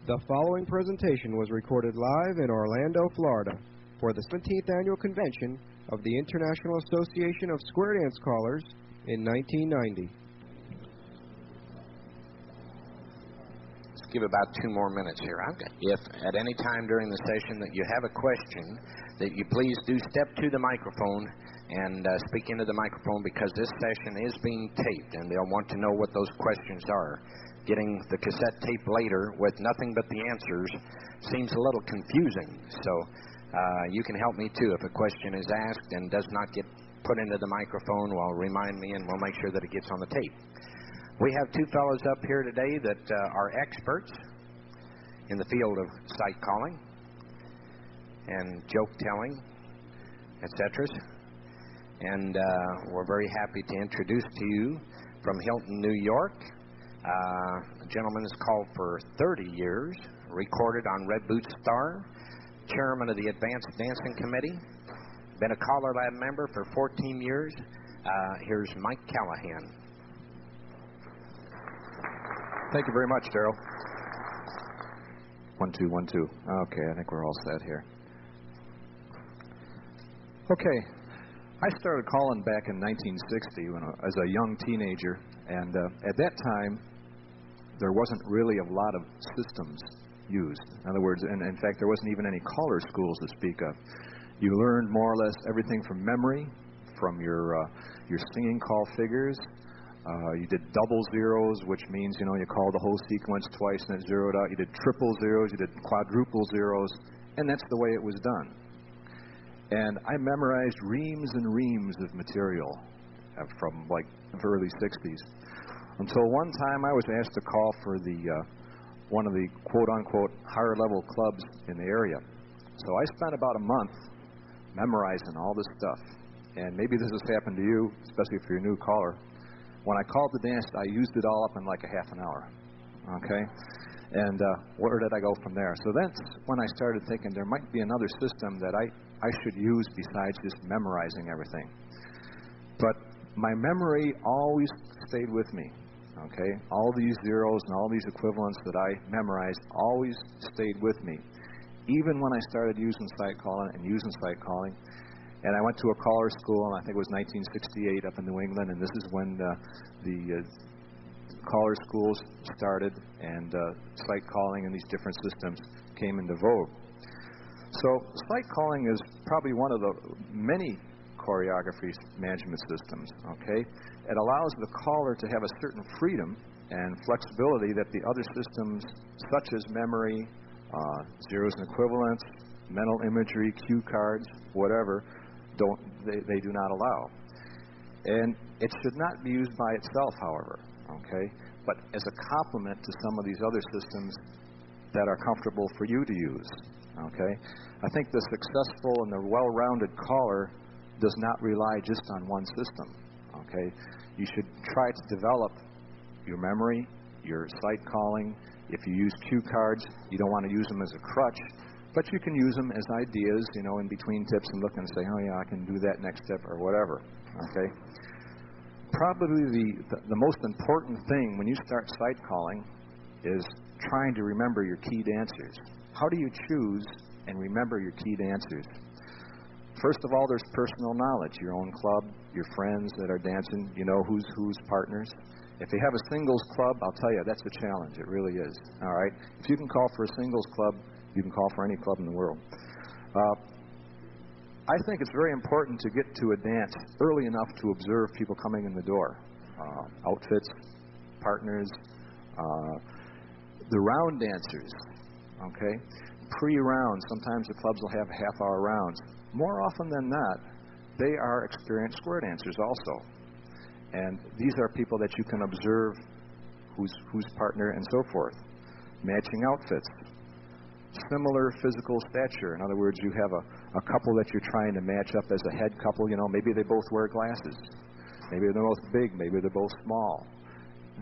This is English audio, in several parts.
The following presentation was recorded live in Orlando, Florida, for the 17th Annual Convention of the International Association of Square Dance Callers in 1990. Let's give about 2 more minutes here. If at any time during the session that you have a question, that you please do step to the microphone and speak into the microphone, because this session is being taped and they'll want to know what those questions are. Getting the cassette tape later with nothing but the answers seems a little confusing. So you can help me too. If a question is asked and does not get put into the microphone, well, remind me and we'll make sure that it gets on the tape. We have 2 fellows up here today that are experts in the field of sight calling and joke telling, etc. And we're very happy to introduce to you from Hilton, New York, a gentleman that's called for 30 years, recorded on Red Boot Star, chairman of the Advanced Dancing Committee, been a CALLERLAB member for 14 years. Here's Mike Callahan. Thank you very much, Daryl. 1, 2, 1, 2. Okay, I think we're all set here. Okay, I started calling back in 1960 as a young teenager, and at that time, there wasn't really a lot of systems used. In other words, and in fact, there wasn't even any caller schools to speak of. You learned more or less everything from memory, from your singing call figures. You did double zeros, which means, you call the whole sequence twice and it zeroed out. You did triple zeros, you did quadruple zeros, and that's the way it was done. And I memorized reams and reams of material from like the early 60s. Until one time I was asked to call for one of the quote-unquote higher-level clubs in the area. So I spent about a month memorizing all this stuff. And maybe this has happened to you, especially if you're a new caller. When I called the dance, I used it all up in like a half an hour. Okay? And where did I go from there? So that's when I started thinking there might be another system that I should use besides just memorizing everything. But my memory always stayed with me. Okay? All these zeros and all these equivalents that I memorized always stayed with me. Even when I started using sight calling and using sight calling. And I went to a caller school, and I think it was 1968 up in New England, and this is when the caller schools started and sight calling and these different systems came into vogue. So sight calling is probably one of the many choreography management systems, okay? It allows the caller to have a certain freedom and flexibility that the other systems, such as memory, zeros and equivalents, mental imagery, cue cards, whatever, they do not allow. And it should not be used by itself, however, okay? But as a complement to some of these other systems that are comfortable for you to use, okay? I think the successful and the well-rounded caller does not rely just on one system, okay? You should try to develop your memory, your sight calling. If you use cue cards, you don't want to use them as a crutch, but you can use them as ideas, in between tips and look and say, oh yeah, I can do that next step or whatever, okay? Probably the most important thing when you start sight calling is trying to remember your key dancers. How do you choose and remember your key dancers? First of all, there's personal knowledge, your own club, your friends that are dancing, who's partners. If you have a singles club, I'll tell you, that's a challenge. It really is, all right? If you can call for a singles club, you can call for any club in the world. I think it's very important to get to a dance early enough to observe people coming in the door. Outfits, partners, the round dancers, okay? Pre-round, sometimes the clubs will have half-hour rounds. More often than not, they are experienced square dancers also. And these are people that you can observe who's partner and so forth. Matching outfits. Similar physical stature. In other words, you have a couple that you're trying to match up as a head couple. Maybe they both wear glasses. Maybe they're both big. Maybe they're both small.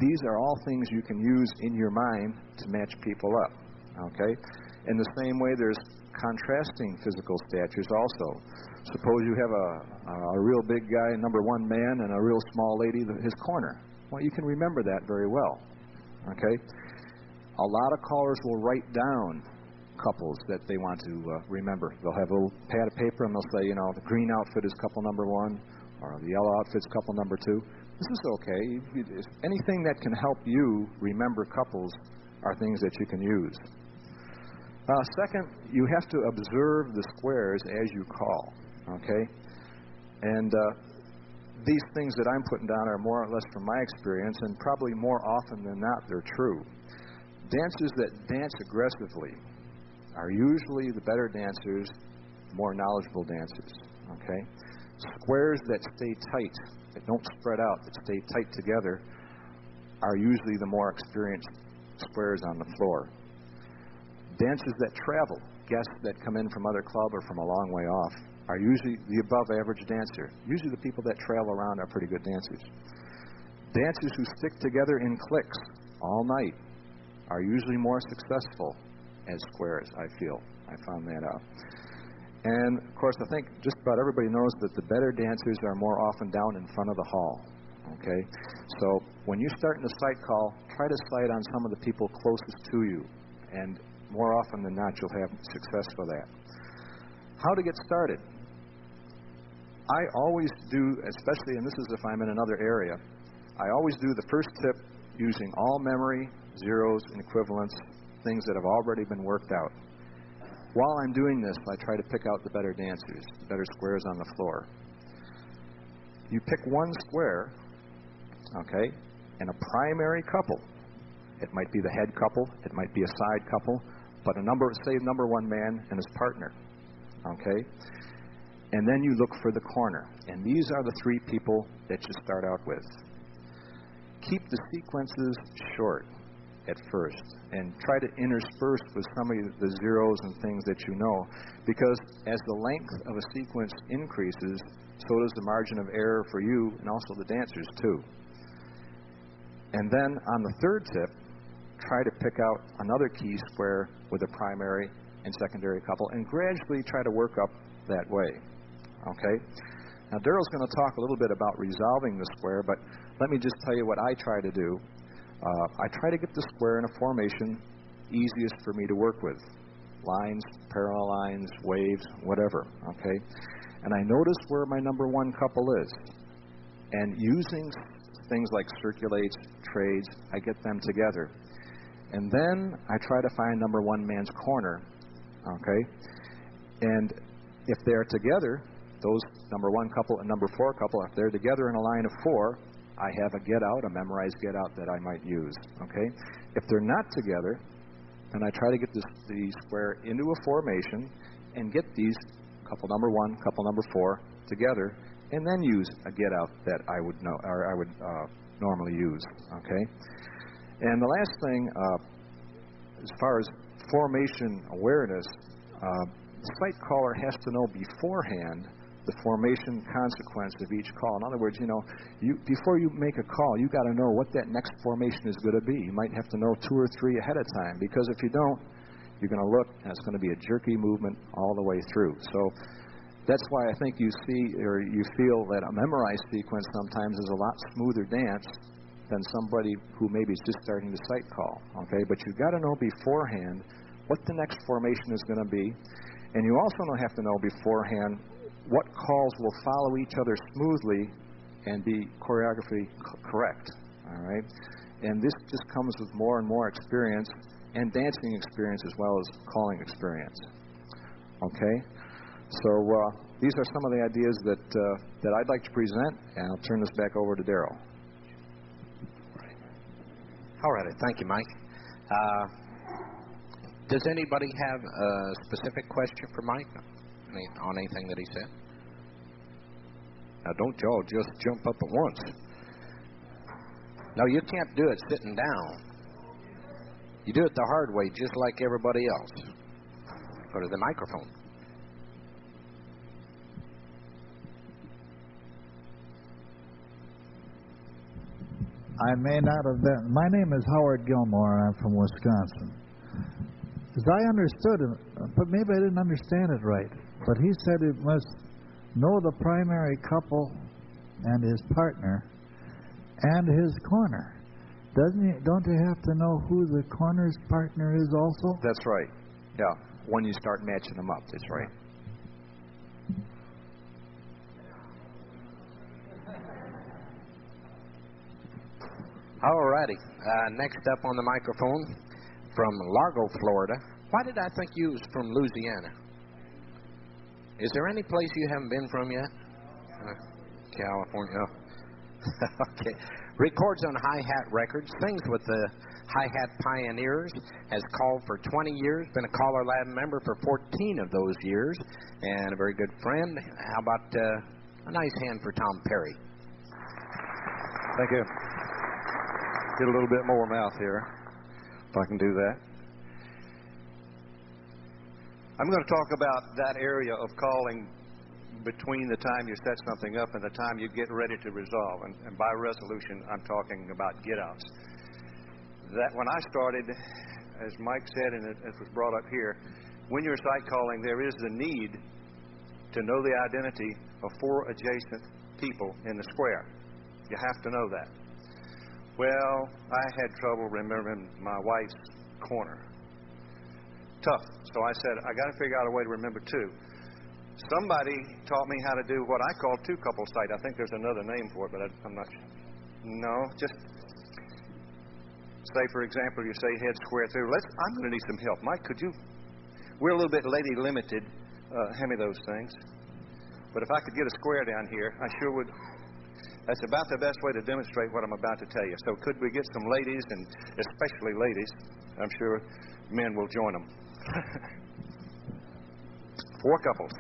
These are all things you can use in your mind to match people up. Okay? In the same way, there's contrasting physical statures also. Suppose you have a real big guy, number 1 man, and a real small lady, his corner. Well, you can remember that very well. Okay? A lot of callers will write down couples that they want to remember. They'll have a little pad of paper and they'll say, you know, the green outfit is couple number 1 or the yellow outfit's couple number 2. This is okay. Anything that can help you remember couples are things that you can use. Second, you have to observe the squares as you call, okay? And these things that I'm putting down are more or less from my experience, and probably more often than not, they're true. Dancers that dance aggressively are usually the better dancers, more knowledgeable dancers, okay? Squares that stay tight, that don't spread out, that stay tight together, are usually the more experienced squares on the floor. Dancers that travel, guests that come in from other club or from a long way off, are usually the above-average dancer. Usually the people that travel around are pretty good dancers. Dancers who stick together in cliques all night are usually more successful as squares, I feel. I found that out. And, of course, I think just about everybody knows that the better dancers are more often down in front of the hall, okay? So when you're starting a sight call, try to sight on some of the people closest to you, and more often than not, you'll have success for that. How to get started? I always do, especially, and this is if I'm in another area, I always do the first tip using all memory, zeros, and equivalents, things that have already been worked out. While I'm doing this, I try to pick out the better dancers, the better squares on the floor. You pick one square, okay, and a primary couple. It might be the head couple, it might be a side couple, but say number 1 man and his partner, okay? And then you look for the corner. And these are the 3 people that you start out with. Keep the sequences short at first and try to intersperse with some of the zeros and things that you know, because as the length of a sequence increases, so does the margin of error for you and also the dancers too. And then on the third tip, try to pick out another key square with a primary and secondary couple and gradually try to work up that way. Okay? Now, Daryl's going to talk a little bit about resolving the square, but let me just tell you what I try to do. I try to get the square in a formation easiest for me to work with. Lines, parallel lines, waves, whatever. Okay? And I notice where my number 1 couple is. And using things like circulates, trades, I get them together. And then I try to find number 1 man's corner. Okay? And if they're together, those number 1 couple and number 4 couple, if they're together in a line of 4, I have a get out, a memorized get out that I might use. Okay? If they're not together, then I try to get the square into a formation and get these couple number 1, couple number 4 together, and then use a get out that I would know or I would normally use. Okay? And the last thing, as far as formation awareness, the sight caller has to know beforehand the formation consequence of each call. In other words, before you make a call, you got to know what that next formation is going to be. You might have to know 2 or 3 ahead of time, because if you don't, you're going to look and it's going to be a jerky movement all the way through. So that's why I think you see or you feel that a memorized sequence sometimes is a lot smoother dance than somebody who maybe is just starting to sight call. Okay, but you've got to know beforehand what the next formation is going to be, and you also have to know beforehand what calls will follow each other smoothly and be choreography correct. All right, and this just comes with more and more experience, and dancing experience as well as calling experience. Okay, so these are some of the ideas that I'd like to present, and I'll turn this back over to Daryl. All right, thank you, Mike. Does anybody have a specific question for Mike on anything that he said? Now, don't y'all just jump up at once. No, you can't do it sitting down. You do it the hard way, just like everybody else. Go to the microphone. I may not have been. My name is Howard Gilmore, and I'm from Wisconsin. As I understood it, but maybe I didn't understand it right, but he said it must know the primary couple and his partner and his corner. Don't they have to know who the corner's partner is also? That's right. Yeah, when you start matching them up, that's right. All righty. Next up on the microphone from Largo, Florida. Why did I think you was from Louisiana? Is there any place you haven't been from yet? California. Okay. Records on Hi-Hat Records. Sings with the Hi-Hat Pioneers. Has called for 20 years. Been a CALLERLAB member for 14 of those years. And a very good friend. How about a nice hand for Tom Perry? Thank you. Get a little bit more mouth here, if I can do that. I'm going to talk about that area of calling between the time you set something up and the time you get ready to resolve. And by resolution, I'm talking about get-outs. That when I started, as Mike said, and it was brought up here, when you're site calling, there is the need to know the identity of 4 adjacent people in the square. You have to know that. Well, I had trouble remembering my wife's corner. Tough. So I said, I got to figure out a way to remember 2. Somebody taught me how to do what I call 2-couple site. I think there's another name for it, but I'm not sure. No, just say, for example, you say head square through. I'm going to need some help. Mike, could you? We're a little bit lady limited. Hand me those things. But if I could get a square down here, I sure would. That's about the best way to demonstrate what I'm about to tell you. So could we get some ladies, and especially ladies, I'm sure men will join them. 4 couples.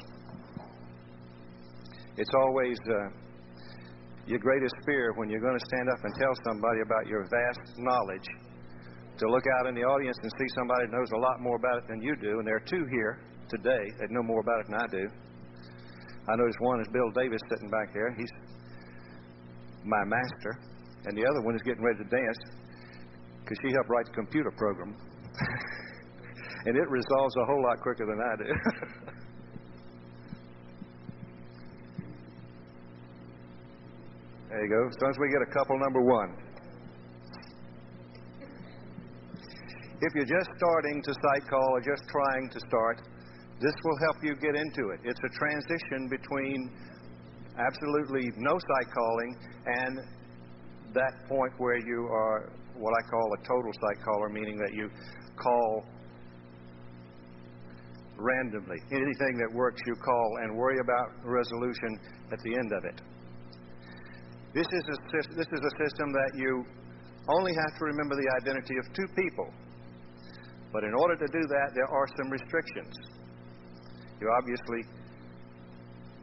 It's always your greatest fear when you're going to stand up and tell somebody about your vast knowledge, to look out in the audience and see somebody that knows a lot more about it than you do. And there are 2 here today that know more about it than I do. I notice one is Bill Davis sitting back there. He's my master, and the other one is getting ready to dance because she helped write the computer program. And it resolves a whole lot quicker than I do. There you go. As soon as we get a couple number 1. If you're just starting to site call or just trying to start, this will help you get into it. It's a transition between absolutely no site calling and that point where you are what I call a total site caller, meaning that you call randomly. Anything that works you call and worry about resolution at the end of it. This is a system that you only have to remember the identity of 2 people. But in order to do that, there are some restrictions. You obviously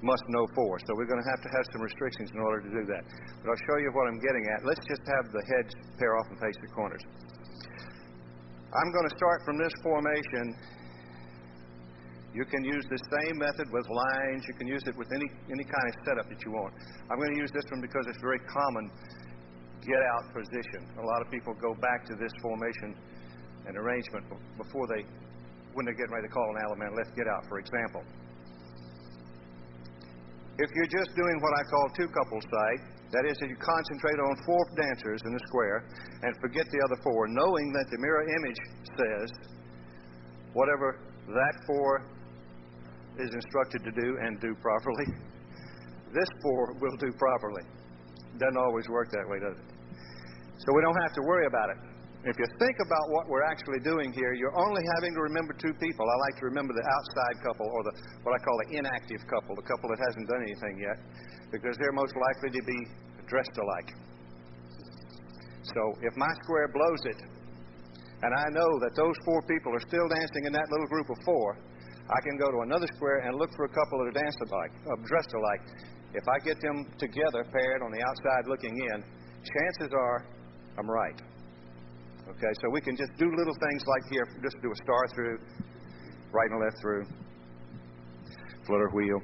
must know 4. So we're going to have some restrictions in order to do that. But I'll show you what I'm getting at. Let's just have the heads pair off and face the corners. I'm going to start from this formation. You can use the same method with lines. You can use it with any kind of setup that you want. I'm going to use this one because it's very common get-out position. A lot of people go back to this formation and arrangement when they're getting ready to call an Alabama left get-out, for example. If you're just doing what I call 2-couple site, that is, that you concentrate on 4 dancers in the square and forget the other 4, knowing that the mirror image says whatever that 4 is instructed to do and do properly, this 4 will do properly. Doesn't always work that way, does it? So we don't have to worry about it. If you think about what we're actually doing here, you're only having to remember 2 people. I like to remember the outside couple, or what I call the inactive couple, the couple that hasn't done anything yet, because they're most likely to be dressed alike. So if my square blows it, and I know that those 4 people are still dancing in that little group of 4, I can go to another square and look for a couple that are dressed alike. If I get them together, paired on the outside looking in, chances are I'm right. Okay, so we can just do little things like here, just do a star through, right and left through, flutter wheel,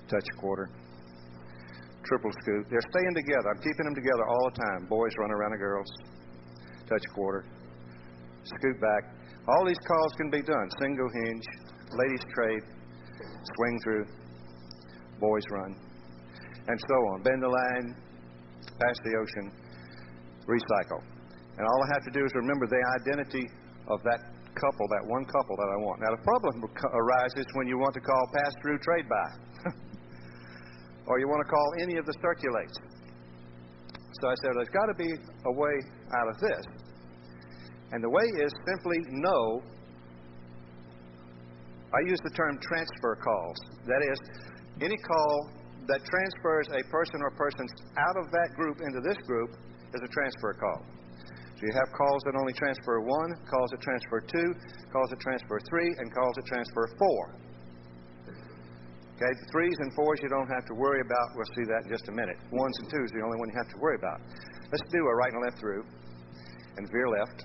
touch quarter, triple scoop. They're staying together. I'm keeping them together all the time. Boys run around the girls, touch quarter, scoop back. All these calls can be done. Single hinge, ladies trade, swing through, boys run, and so on. Bend the line, pass the ocean, recycle. And all I have to do is remember the identity of that couple, that one couple that I want. Now, the problem arises when you want to call pass-through trade-by. Or you want to call any of the circulates. So I said, there's got to be a way out of this. And the way is simply know. I use the term transfer calls. That is, any call that transfers a person or persons out of that group into this group is a transfer call. So you have calls that only transfer 1, calls that transfer 2, calls that transfer 3, and calls that transfer 4. Okay, the 3s and 4s you don't have to worry about. We'll see that in just a minute. 1s and 2s are the only one you have to worry about. Let's do a right and left through and veer left.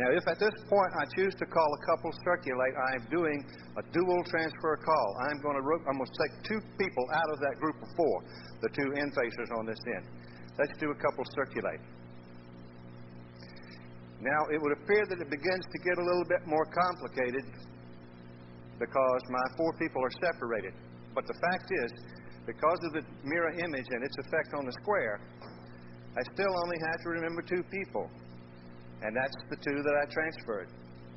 Now, if at this point I choose to call a couple circulate, I'm doing a dual transfer call. I'm going to take 2 people out of that group of 4, the 2 end facers on this end. Let's do a couple circulate. Now, it would appear that it begins to get a little bit more complicated because my 4 people are separated. But the fact is, because of the mirror image and its effect on the square, I still only have to remember 2 people. And that's the 2 that I transferred.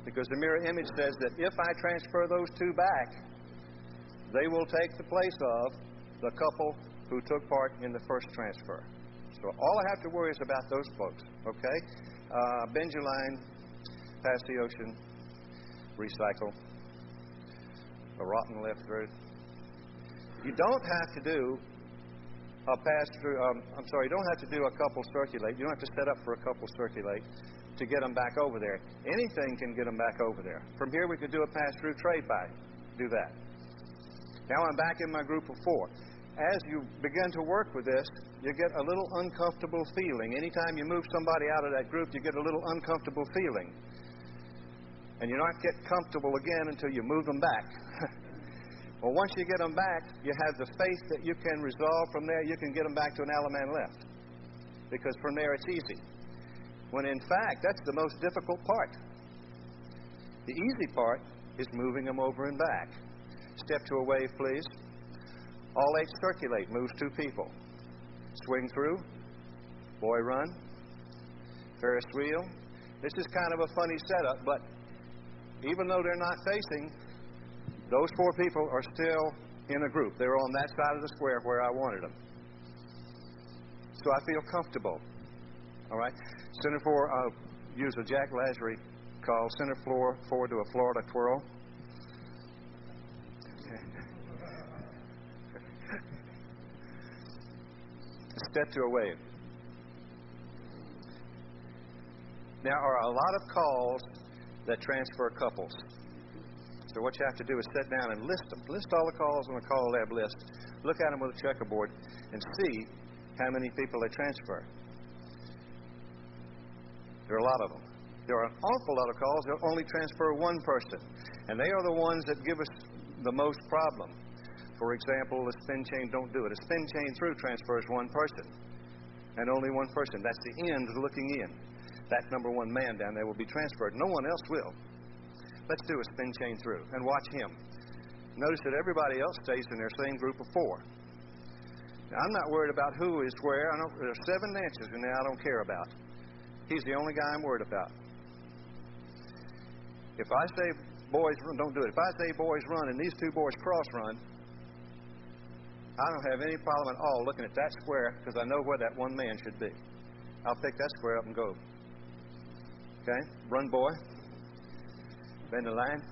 Because the mirror image says that if I transfer those 2 back, they will take the place of the couple who took part in the first transfer. So all I have to worry is about those folks, okay? Bend your line, pass the ocean, recycle, a rotten left through. You don't have to do a pass through, you don't have to do a couple circulate. You don't have to set up for a couple circulate to get them back over there. Anything can get them back over there. From here we could do a pass-through trade-by. Do that. Now I'm back in my group of 4. As you begin to work with this, you get a little uncomfortable feeling. Anytime you move somebody out of that group, you get a little uncomfortable feeling. And you're not get comfortable again until you move them back. Well, once you get them back, you have the faith that you can resolve from there. You can get them back to an Allaman left. Because from there it's easy. When in fact, that's the most difficult part. The easy part is moving them over and back. Step to a wave, please. All 8 circulate, moves 2 people. Swing through, boy run, Ferris wheel. This is kind of a funny setup, but even though they're not facing, those 4 people are still in a group. They're on that side of the square where I wanted them. So I feel comfortable. All right? Center 4, I'll use a Jack Lazary call. Center floor forward to a Florida twirl. Step to a wave. There are a lot of calls that transfer couples. So what you have to do is sit down and list them. List all the calls on the CALLERLAB list. Look at them with a checkerboard and see how many people they transfer. There are a lot of them. There are an awful lot of calls that only transfer 1 person. And they are the ones that give us the most problem. For example, a spin chain don't do it. A spin chain through transfers 1 person. And only 1 person. That's the end looking in. That number 1 man down there will be transferred. No one else will. Let's do a spin chain through and watch him. Notice that everybody else stays in their same group of 4. Now, I'm not worried about who is where. There's 7 dances in there I don't care about. He's the only guy I'm worried about. If I say boys run, don't do it. If I say boys run and these 2 boys cross run, I don't have any problem at all looking at that square because I know where that 1 man should be. I'll pick that square up and go. Okay? Run, boy. Bend the line.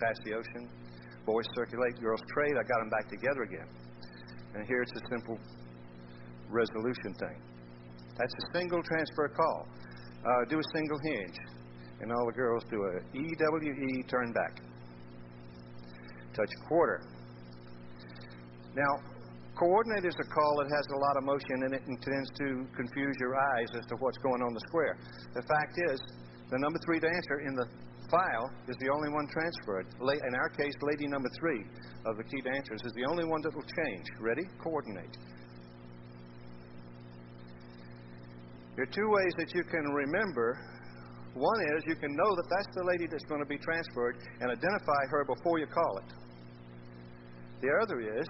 Pass the ocean. Boys circulate, girls trade. I got them back together again. And here it's a simple resolution thing. That's a single transfer call. Do a single hinge. And all the girls do a EWE turn back. Touch quarter. Now, coordinate is a call that has a lot of motion in it and tends to confuse your eyes as to what's going on the square. The fact is, the number 3 dancer in the file is the only one transferred. In our case, lady number 3 of the key dancers is the only one that will change. Ready? Coordinate. There are 2 ways that you can remember. One is you can know that that's the lady that's going to be transferred and identify her before you call it. The other is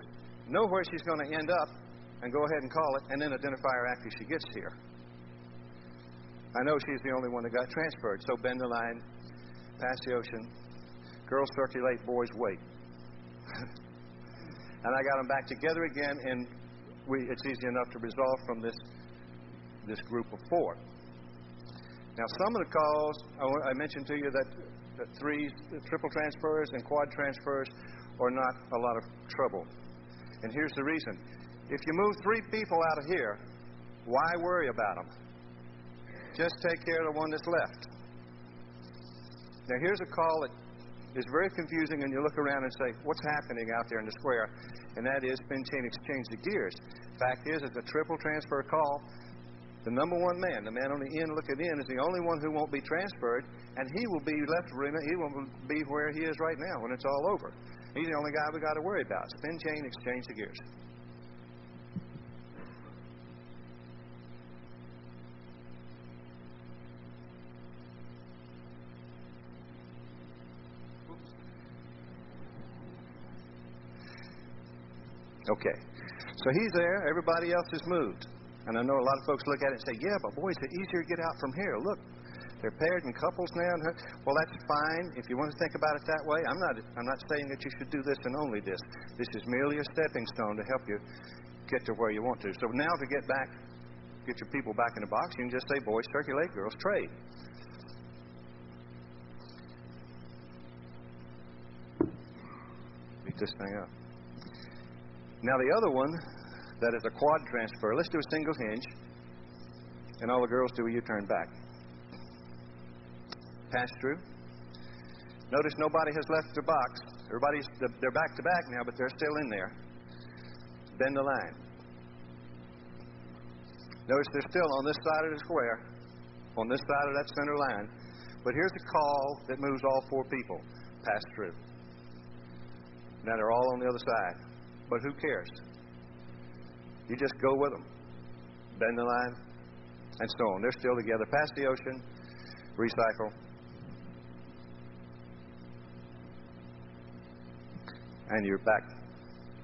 know where she's going to end up and go ahead and call it, and then identify her after she gets here. I know she's the only one that got transferred, so bend the line, pass the ocean, girls circulate, boys wait. And I got them back together again, and it's easy enough to resolve from this group of 4. Now, some of the calls, I mentioned to you that triple transfers and quad transfers are not a lot of trouble. And here's the reason. If you move 3 people out of here, why worry about them? Just take care of the one that's left. Now, here's a call that is very confusing, and you look around and say, what's happening out there in the square? And that is spin chain exchange the gears. Fact is, it's a triple transfer call. The number 1 man, the man on the end looking in, is the only one who won't be transferred, and he will be left, he will be where he is right now when it's all over. He's the only guy we got to worry about. Spin chain, exchange the gears. Okay, so he's there, everybody else has moved. And I know a lot of folks look at it and say, yeah, but boy, it's easier to get out from here. Look, they're paired in couples now. Well, that's fine if you want to think about it that way. I'm not saying that you should do this and only this. This is merely a stepping stone to help you get to where you want to. So now to get your people back in the box, you can just say, boys circulate, girls trade. Beat this thing up. Now the other one, that is a quad transfer. Let's do a single hinge, and all the girls do a U-turn back. Pass through. Notice nobody has left their box. They're back to back now, but they're still in there. Bend the line. Notice they're still on this side of the square, on this side of that center line. But here's a call that moves all 4 people. Pass through. Now they're all on the other side. But who cares? You just go with them. Bend the line, and so on. They're still together. Pass the ocean, recycle, and you're back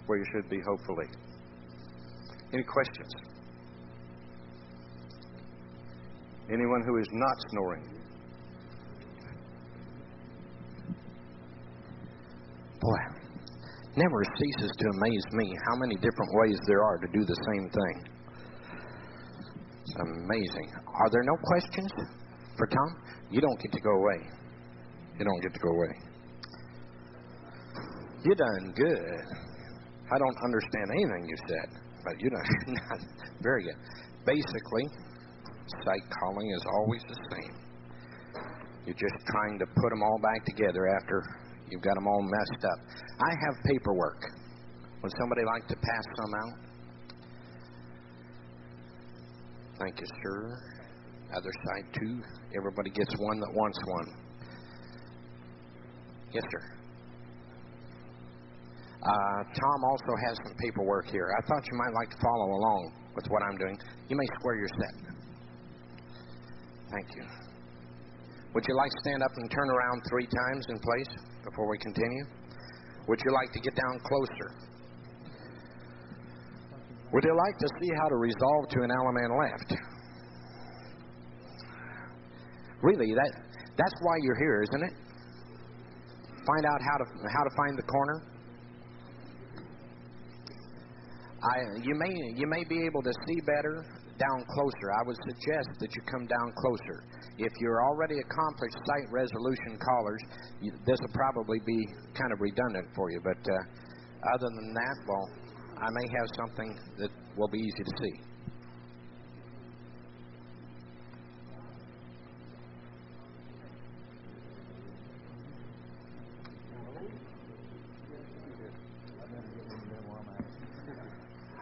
where you should be, hopefully. Any questions? Anyone who is not snoring? Boy, never ceases to amaze me how many different ways there are to do the same thing. It's amazing. Are there no questions for Tom? You don't get to go away. You don't get to go away. You done good. I don't understand anything you said, but you done very good. Basically, sight calling is always the same. You're just trying to put them all back together after you've got them all messed up. I have paperwork. Would somebody like to pass some out? Thank you, sir. Other side, too. Everybody gets one that wants one. Yes, sir. Tom also has some paperwork here. I thought you might like to follow along with what I'm doing. You may square your set. Thank you. Would you like to stand up and turn around 3 times in place before we continue? Would you like to get down closer? Would you like to see how to resolve to an Allemande left? Really, that's why you're here, isn't it? Find out how to find the corner. You may be able to see better down closer. I would suggest that you come down closer. If you're already accomplished sight resolution callers, this will probably be kind of redundant for you. But other than that, well, I may have something that will be easy to see.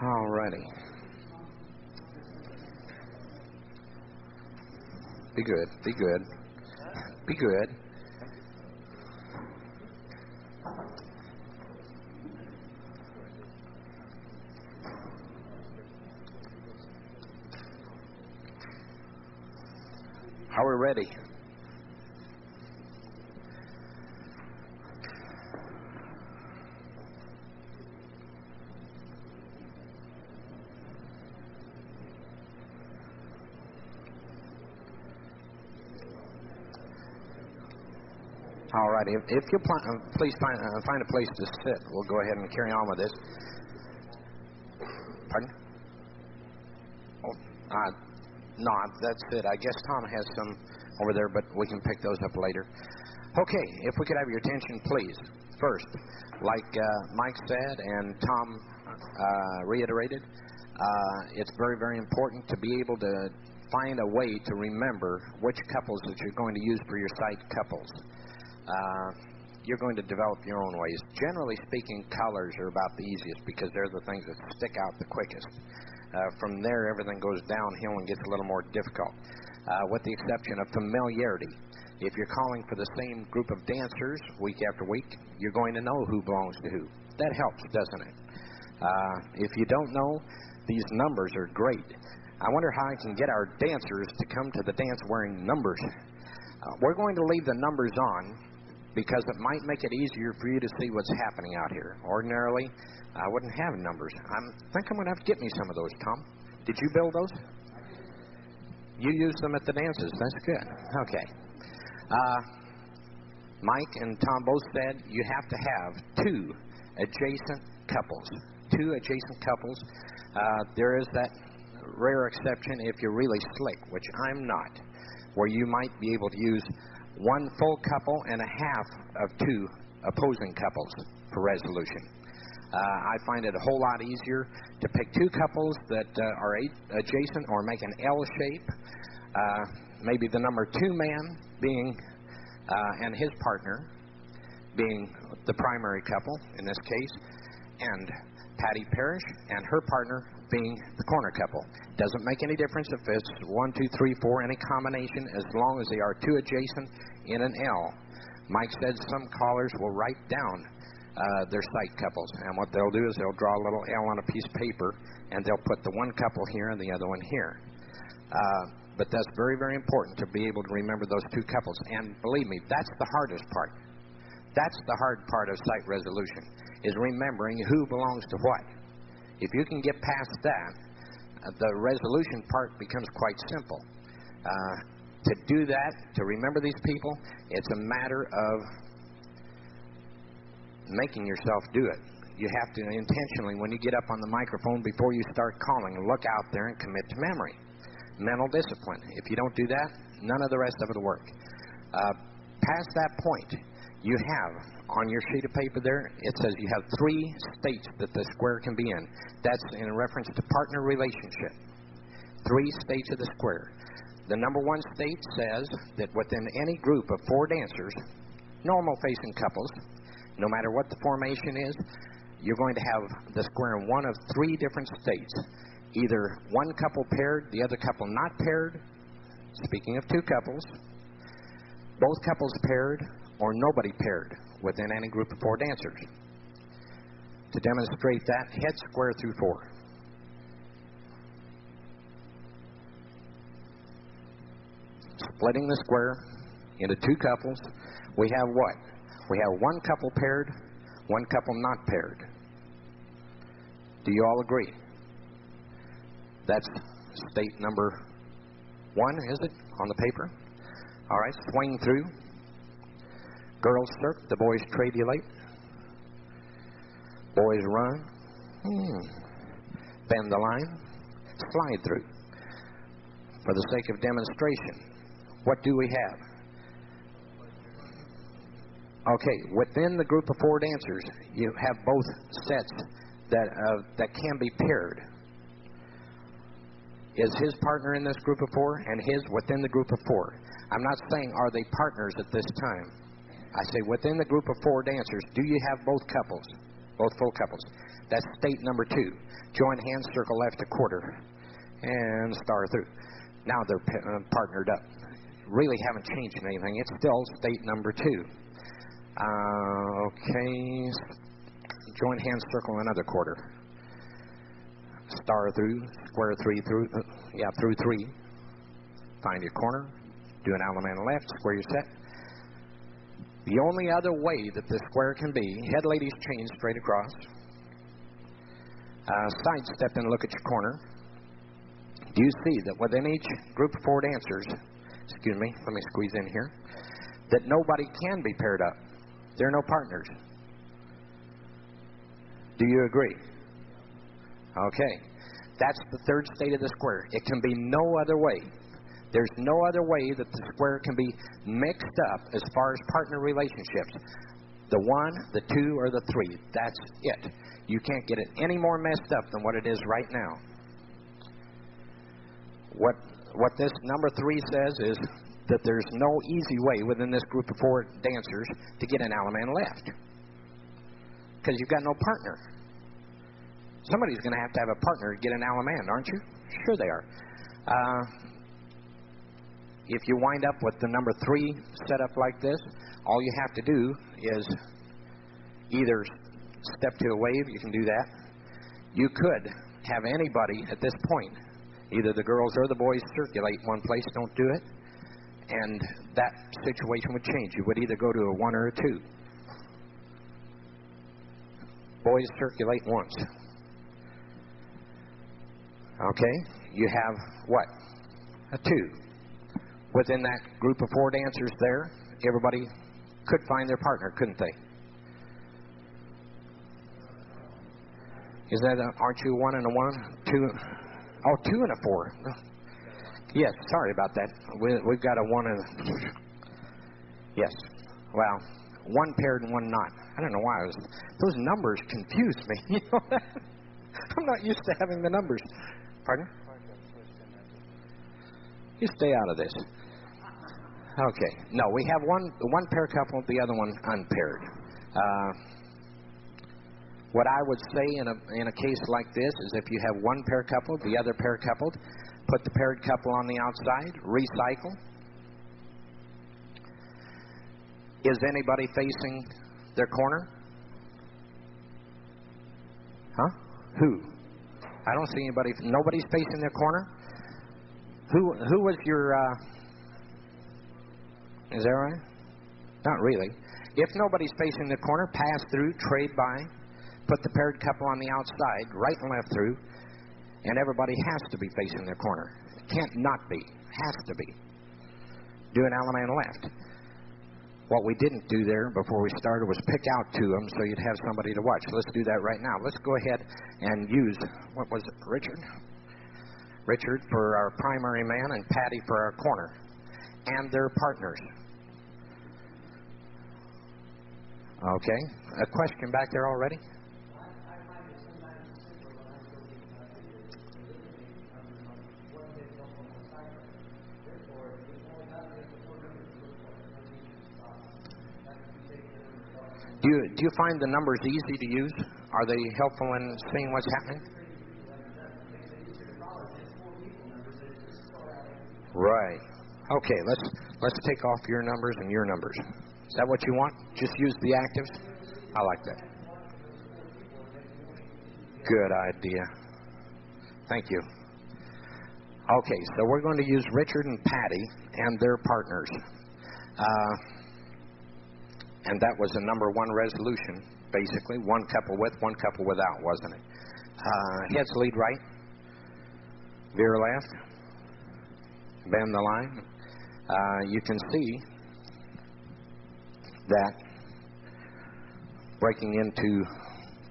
All righty. Be good. Be good. Be good. Are we ready? All right. If you'll please find a place to sit, we'll go ahead and carry on with this. Pardon? Oh, no, that's it. I guess Tom has some over there, but we can pick those up later. Okay, if we could have your attention, please. First, like Mike said and Tom reiterated, it's very, very important to be able to find a way to remember which couples that you're going to use for your site couples. You're going to develop your own ways. Generally speaking, colors are about the easiest because they're the things that stick out the quickest. From there, everything goes downhill and gets a little more difficult, with the exception of familiarity. If you're calling for the same group of dancers week after week, you're going to know who belongs to who. That helps, doesn't it? If you don't know, these numbers are great. I wonder how I can get our dancers to come to the dance wearing numbers. We're going to leave the numbers on because it might make it easier for you to see what's happening out here. Ordinarily, I wouldn't have numbers. I think I'm going to have to get me some of those, Tom. Did you build those? You used them at the dances. That's good. Okay. Mike and Tom both said you have to have two adjacent couples. Two adjacent couples. There is that rare exception if you're really slick, which I'm not, where you might be able to use one full couple and a half of two opposing couples for resolution. I find it a whole lot easier to pick two couples that are adjacent or make an L shape. Maybe the number 2 man being and his partner being the primary couple in this case, and Patty Parrish and her partner being the corner couple. Doesn't make any difference if it's 1, 2, 3, 4, any combination, as long as they are two adjacent in an L. Mike said some callers will write down their site couples, and what they'll do is they'll draw a little L on a piece of paper, and they'll put the one couple here and the other one here. But that's very, very important to be able to remember those two couples. And believe me, that's the hardest part. That's the hard part of site resolution, is remembering who belongs to what. If you can get past that, the resolution part becomes quite simple. To do that, to remember these people, it's a matter of making yourself do it. You have to intentionally, when you get up on the microphone before you start calling, look out there and commit to memory. Mental discipline. If you don't do that, none of the rest of it will work. Past that point, you have on your sheet of paper there, it says you have 3 states that the square can be in. That's in reference to partner relationship. 3 states of the square. The number 1 state says that within any group of 4 dancers, normal facing couples, no matter what the formation is, you're going to have the square in one of 3 different states. Either one couple paired, the other couple not paired, speaking of 2 couples, both couples paired, or nobody paired within any group of 4 dancers. To demonstrate that, head square through 4. Splitting the square into 2 couples, we have what? We have one couple paired, one couple not paired. Do you all agree? That's state number 1, is it, on the paper? All right, swing through. Girls circ, the boys tradiulate. Boys run. Bend the line. Slide through. For the sake of demonstration, what do we have? Okay, within the group of 4 dancers, you have both sets that can be paired. Is his partner in this group of 4 and his within the group of 4? I'm not saying are they partners at this time. I say within the group of 4 dancers, do you have both couples, both full couples? That's state number 2. Join hands, circle left a quarter, and star through. Now they're partnered up. Really haven't changed anything. It's still state number 2. Okay. Join hands, circle another quarter. Star through, square 3 through, through 3. Find your corner. Do an element left, square your set. The only other way that the square can be, head ladies chain straight across. Side step and look at your corner. Do you see that within each group of 4 dancers, excuse me, let me squeeze in here. that nobody can be paired up. There are no partners. Do you agree? Okay. That's the third state of the square. It can be no other way. There's no other way that the square can be mixed up as far as partner relationships. The 1, the 2, or the 3. That's it. You can't get it any more messed up than what it is right now. What this number 3 says is that there's no easy way within this group of 4 dancers to get an Allaman left. Because you've got no partner. Somebody's going to have a partner to get an Allaman, aren't you? Sure they are. If you wind up with the number 3 set up like this, all you have to do is either step to a wave, you can do that. You could have anybody at this point, either the girls or the boys, circulate one place, don't do it, and that situation would change. You would either go to a 1 or a 2. Boys circulate once. Okay, you have what? A 2. Within that group of 4 dancers there, everybody could find their partner, couldn't they? Is that aren't you 1 and a 1? 2? Oh, 2 and a 4. Yes, sorry about that. We've got a 1 and a... Yes. Well, 1 paired and 1 not. I don't know why. Those numbers confused me. You know that? I'm not used to having the numbers. Pardon? You stay out of this. Okay. No, we have one pair couple, the other one unpaired. What I would say in a case like this is if you have one pair coupled, the other pair coupled, put the paired couple on the outside, recycle. Is anybody facing their corner? Huh? Who? I don't see anybody. Nobody's facing their corner? Who was your... Is that right? Not really. If nobody's facing the corner, pass through, trade by, put the paired couple on the outside, right and left through, and everybody has to be facing their corner. It can't not be. Has to be. Do an Allaman left. What we didn't do there before we started was pick out 2 of them so you'd have somebody to watch. Let's do that right now. Let's go ahead and use, what was it, Richard? Richard for our primary man and Patty for our corner. And their partners. Okay. A question back there already? Do you find the numbers easy to use? Are they helpful in seeing what's happening? Right. Okay, let's take off your numbers and your numbers. Is that what you want? Just use the actives? I like that. Good idea. Thank you. Okay, so we're going to use Richard and Patty and their partners. And that was a number 1 resolution, basically. 1 couple with, 1 couple without, wasn't it? Heads lead right. Veer left. Bend the line. You can see that breaking into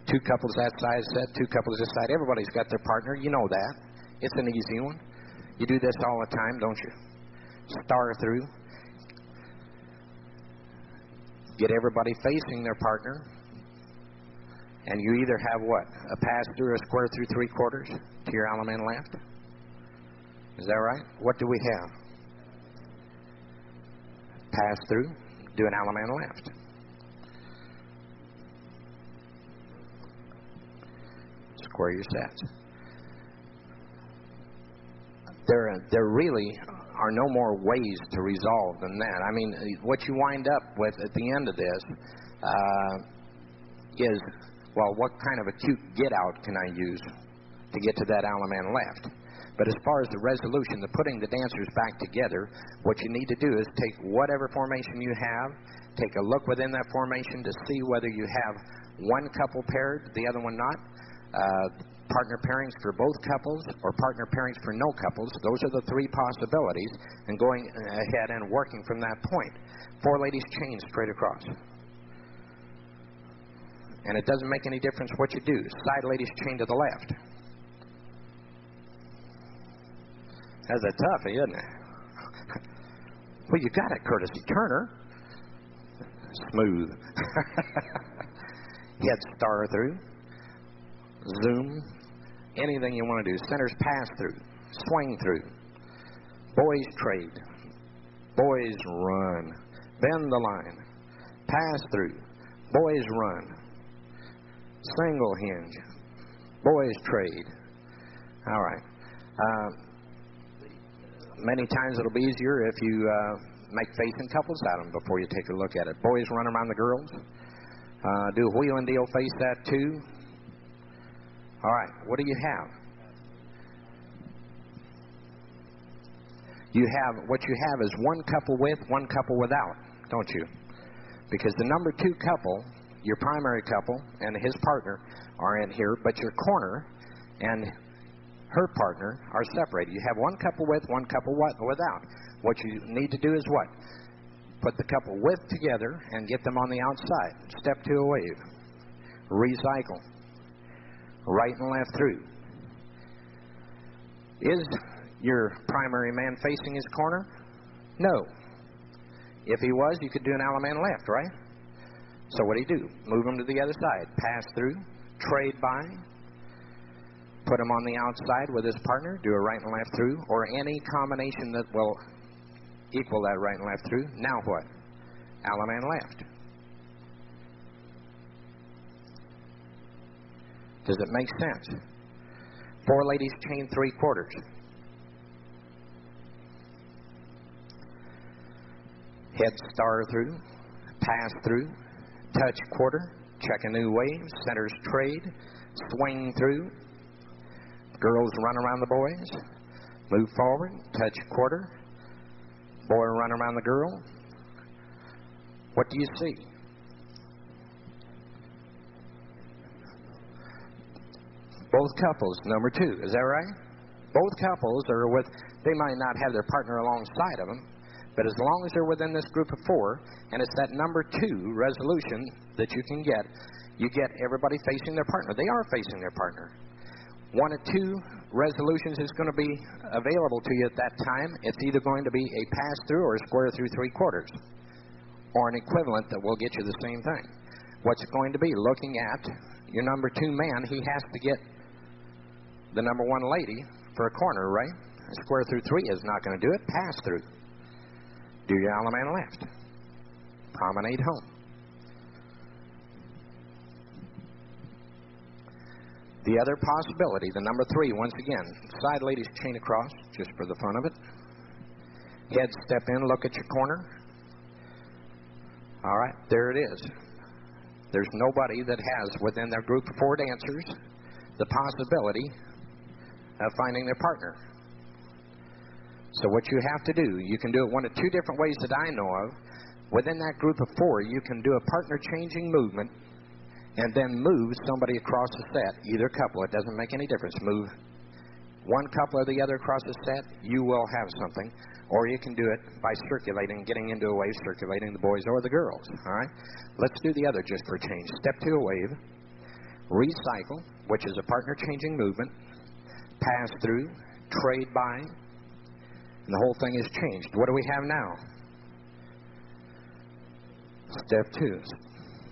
2 couples that side set, 2 couples this side. Everybody's got their partner. You know that. It's an easy one. You do this all the time, don't you? Star through. Get everybody facing their partner. And you either have what? A pass through, a square through 3/4 to your Allaman left. Is that right? What do we have? Pass through, do an Allaman left. Square your sets. There really are no more ways to resolve than that. I mean, what you wind up with at the end of this is, well, what kind of a cute get-out can I use to get to that Allaman left? But as far as the resolution, the putting the dancers back together, what you need to do is take whatever formation you have, take a look within that formation to see whether you have one couple paired, the other one not. partner pairings for both couples, or partner pairings for no couples. Those are the three possibilities, and going ahead and working from that point. 4 ladies chain straight across. And it doesn't make any difference what you do. Side ladies chain to the left. That's a toughie, isn't it? Well, you got it, Courtesy Turner. Smooth. Head star through. Zoom. Anything you want to do. Centers pass through. Swing through. Boys trade. Boys run. Bend the line. Pass through. Boys run. Single hinge. Boys trade. All right. Many times it'll be easier if you make facing couples out of them before you take a look at it. Boys run around the girls. Do a wheel and deal face that too. All right. What do you have? What you have is one couple with, one couple without, don't you? Because the number 2 couple, your primary couple and his partner are in here, but your corner and her partner are separated. You have one couple with, one couple without. What you need to do is what? Put the couple with together and get them on the outside. Step 2 a wave. Recycle. Right and left through. Is your primary man facing his corner? No. If he was, you could do an Alaman left, right? So what do you do? Move him to the other side. Pass through. Trade by. Put him on the outside with his partner. Do a right and left through. Or any combination that will equal that right and left through. Now what? Alaman left. Does it make sense? 4 ladies chain 3/4. Head star through. Pass through. Touch quarter. Check a new wave. Centers trade. Swing through. Girls run around the boys. Move forward. Touch quarter. Boy run around the girl. What do you see? Both couples, number 2. Is that right? Both couples are with, they might not have their partner alongside of them, but as long as they're within this group of 4, and it's that number 2 resolution that you get everybody facing their partner. They are facing their partner. 1 of 2 resolutions is going to be available to you at that time. It's either going to be a pass-through or a square through 3/4, or an equivalent that will get you the same thing. What's it going to be? Looking at your number 2 man, he has to get the number 1 lady for a corner, right? A square through 3 is not going to do it. Pass through. Do your Alaman left. Promenade home. The other possibility, the number 3, once again, side ladies chain across, just for the fun of it. Head step in, look at your corner. All right, there it is. There's nobody that has, within their group of 4 dancers, the possibility of finding their partner. So what you have to do, you can do it 1 of 2 different ways that I know of. Within that group of 4, you can do a partner changing movement and then move somebody across the set, either couple. It doesn't make any difference. Move one couple or the other across the set, you will have something. Or you can do it by circulating, getting into a wave, circulating the boys or the girls. All right? Let's do the other just for change. Step 2 a wave. Recycle, which is a partner changing movement. Pass through. Trade by. And the whole thing is changed. What do we have now? Step 2.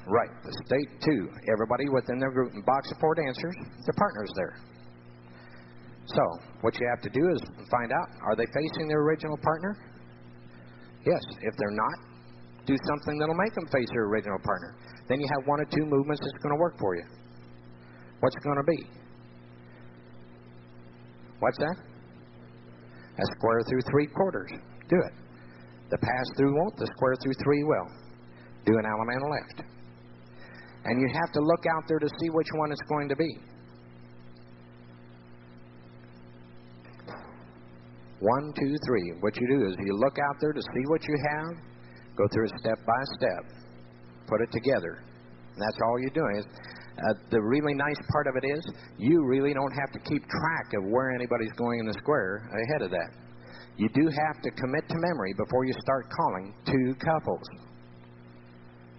Right. The state 2. Everybody within their group, box of 4 dancers, their partner's there. So, what you have to do is find out, are they facing their original partner? Yes. If they're not, do something that'll make them face their original partner. Then you have 1 or 2 movements that's going to work for you. What's it going to be? What's that? A square through 3/4. Do it. The pass through won't, the square through 3 will. Do an Alaman left. And you have to look out there to see which one it's going to be. 1, 2, 3. What you do is you look out there to see what you have, go through it step by step, put it together. And that's all you're doing. The really nice part of it is you really don't have to keep track of where anybody's going in the square ahead of that. You do have to commit to memory before you start calling two couples.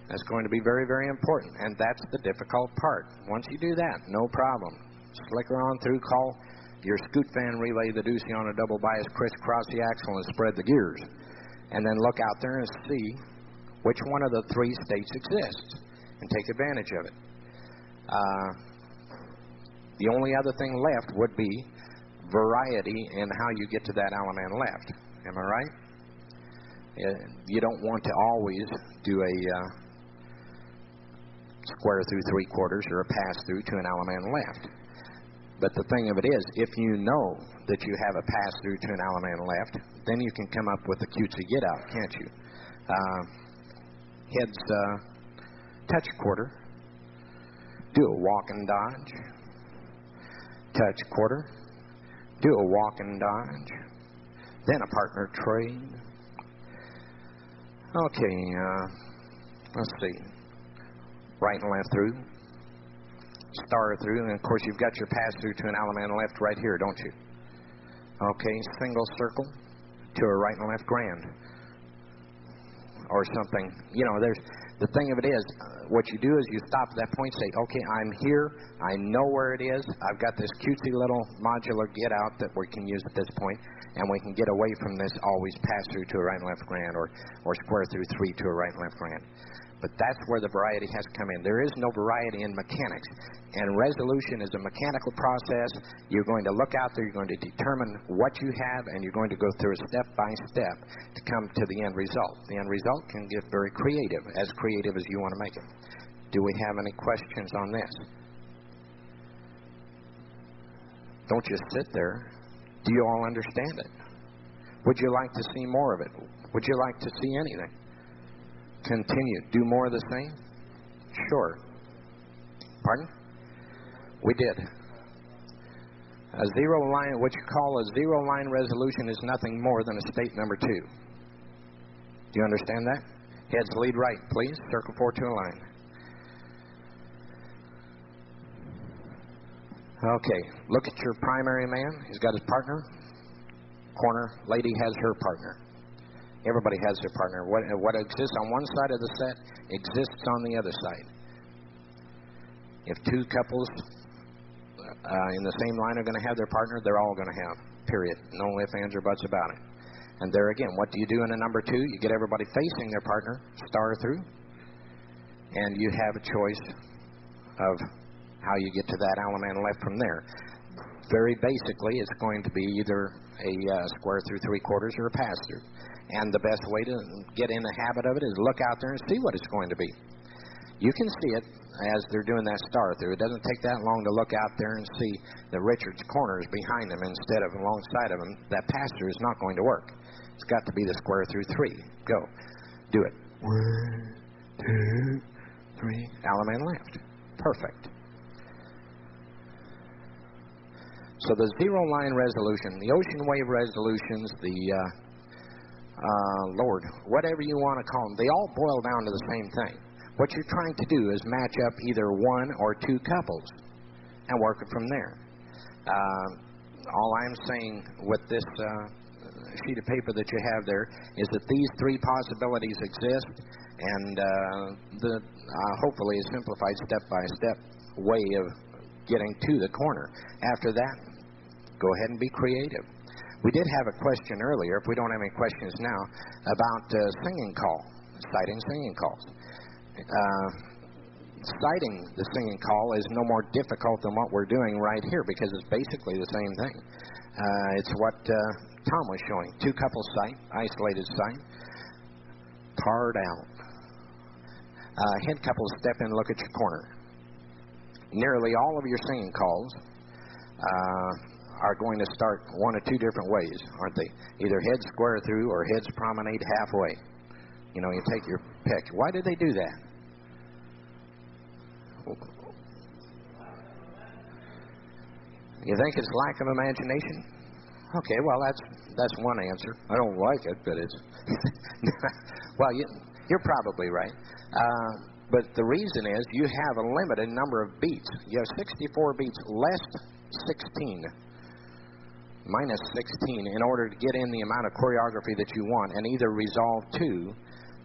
That's going to be very, very important, and that's the difficult part. Once you do that, no problem. Slicker on through, call your scoot fan relay, the Ducey on a double bias, crisscross the axle, and spread the gears. And then look out there and see which one of the three states exists and take advantage of it. The only other thing left would be variety in how you get to that Allaman left. Am I right? You don't want to always do a square through 3/4 or a pass through to an Allaman left. But the thing of it is, if you know that you have a pass through to an Allaman left, then you can come up with a cutesy get out, can't you? Heads touch 1/4, do a walk and dodge, touch 1/4, do a walk and dodge, then a partner trade. Okay, let's see. Right and left through, star through, and of course you've got your pass through to an Allaman left right here, don't you? Okay, single circle to a right and left grand, or something. You know, there's the thing of it is, what you do is you stop at that point, say, okay, I'm here, I know where it is, I've got this cutesy little modular get out that we can use at this point, and we can get away from this always pass through to a right and left grand, or square through 3 to a right and left grand. But that's where the variety has to come in. There is no variety in mechanics. And resolution is a mechanical process. You're going to look out there, you're going to determine what you have, and you're going to go through it step by step to come to the end result. The end result can get very creative as you want to make it. Do we have any questions on this? Don't just sit there. Do you all understand it? Would you like to see more of it? Would you like to see anything? Continue. Do more of the same? Sure. Pardon? We did. A zero line, what you call a zero line resolution, is nothing more than a state number 2. Do you understand that? Heads lead right, please. Circle 4 to a line. Okay. Look at your primary man. He's got his partner. Corner lady has her partner. Everybody has their partner. What exists on one side of the set exists on the other side. If two couples in the same line are going to have their partner, they're all going to have, period. No ifs, ands, or buts about it. And there again, what do you do in a number 2? You get everybody facing their partner, star through, and you have a choice of how you get to that Allaman left from there. Very basically, it's going to be either a square through 3/4 or a pass through. And the best way to get in the habit of it is look out there and see what it's going to be. You can see it as they're doing that star through. It doesn't take that long to look out there and see that Richard's corner is behind him instead of alongside of him. That pass through is not going to work. It's got to be the square through 3. Go. Do it. 1, 2, 3. Allaman left. Perfect. So the zero line resolution, the ocean wave resolutions, the Lord, whatever you want to call them, they all boil down to the same thing. What you're trying to do is match up either 1 or 2 couples and work it from there. All I'm saying with this sheet of paper that you have there is that these 3 possibilities exist, and hopefully a simplified step-by-step way of getting to the corner. After that, go ahead and be creative. We did have a question earlier, if we don't have any questions now, about singing call, sighting singing calls. Sighting the singing call is no more difficult than what we're doing right here because it's basically the same thing. It's what Tom was showing. 2 couple sight, isolated sight, tarred out. Head couples step in, look at your corner. Nearly all of your singing calls are going to start 1 or 2 different ways, aren't they? Either heads square through or heads promenade halfway. You know, you take your pick. Why do they do that? You think it's lack of imagination? Okay, well, that's one answer. I don't like it, but it's... Well, you're probably right. But the reason is you have a limited number of beats. You have 64 beats less 16, minus 16, in order to get in the amount of choreography that you want and either resolve to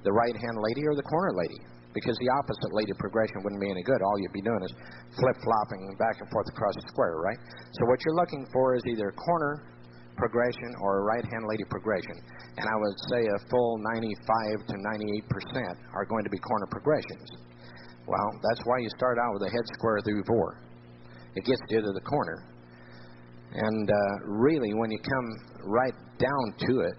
the right-hand lady or the corner lady. Because the opposite lady progression wouldn't be any good. All you'd be doing is flip-flopping back and forth across the square, right? So what you're looking for is either a corner progression or a right-hand lady progression. And I would say a full 95 to 98% are going to be corner progressions. Well, that's why you start out with a head square through 4. It gets you to the corner. And really, when you come right down to it,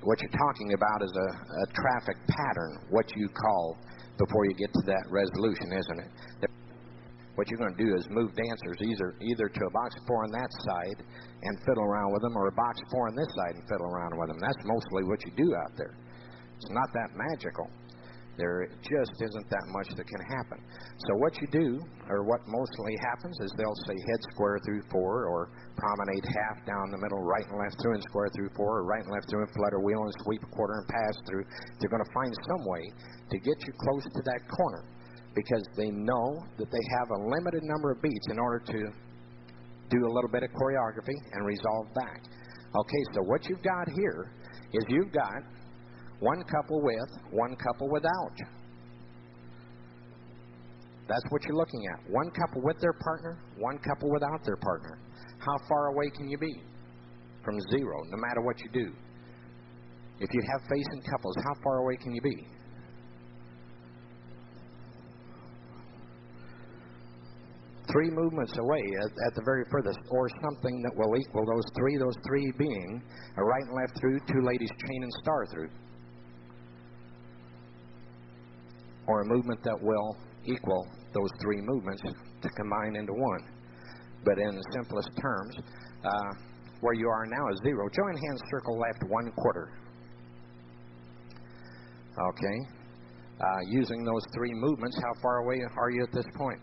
what you're talking about is a traffic pattern, what you call, before you get to that resolution, isn't it? What you're going to do is move dancers either to a box 4 on that side and fiddle around with them, or a box 4 on this side and fiddle around with them. That's mostly what you do out there. It's not that magical. There just isn't that much that can happen. So what you do, or what mostly happens, is they'll say head square through 4, or promenade half down the middle, right and left through and square through 4, or right and left through and flutter wheel and sweep a quarter and pass through. They're going to find some way to get you close to that corner, because they know that they have a limited number of beats in order to do a little bit of choreography and resolve back. Okay, so what you've got here is you've got one couple with, one couple without. That's what you're looking at. One couple with their partner, one couple without their partner. How far away can you be from 0, no matter what you do? If you have facing couples, how far away can you be? Three movements away at the very furthest, or something that will equal those three being a right and left through, 2 ladies chain and star through. Or a movement that will equal those 3 movements to combine into one. But in the simplest terms, where you are now is 0. Join hands, circle left 1/4. Okay. Using those 3 movements, how far away are you at this point?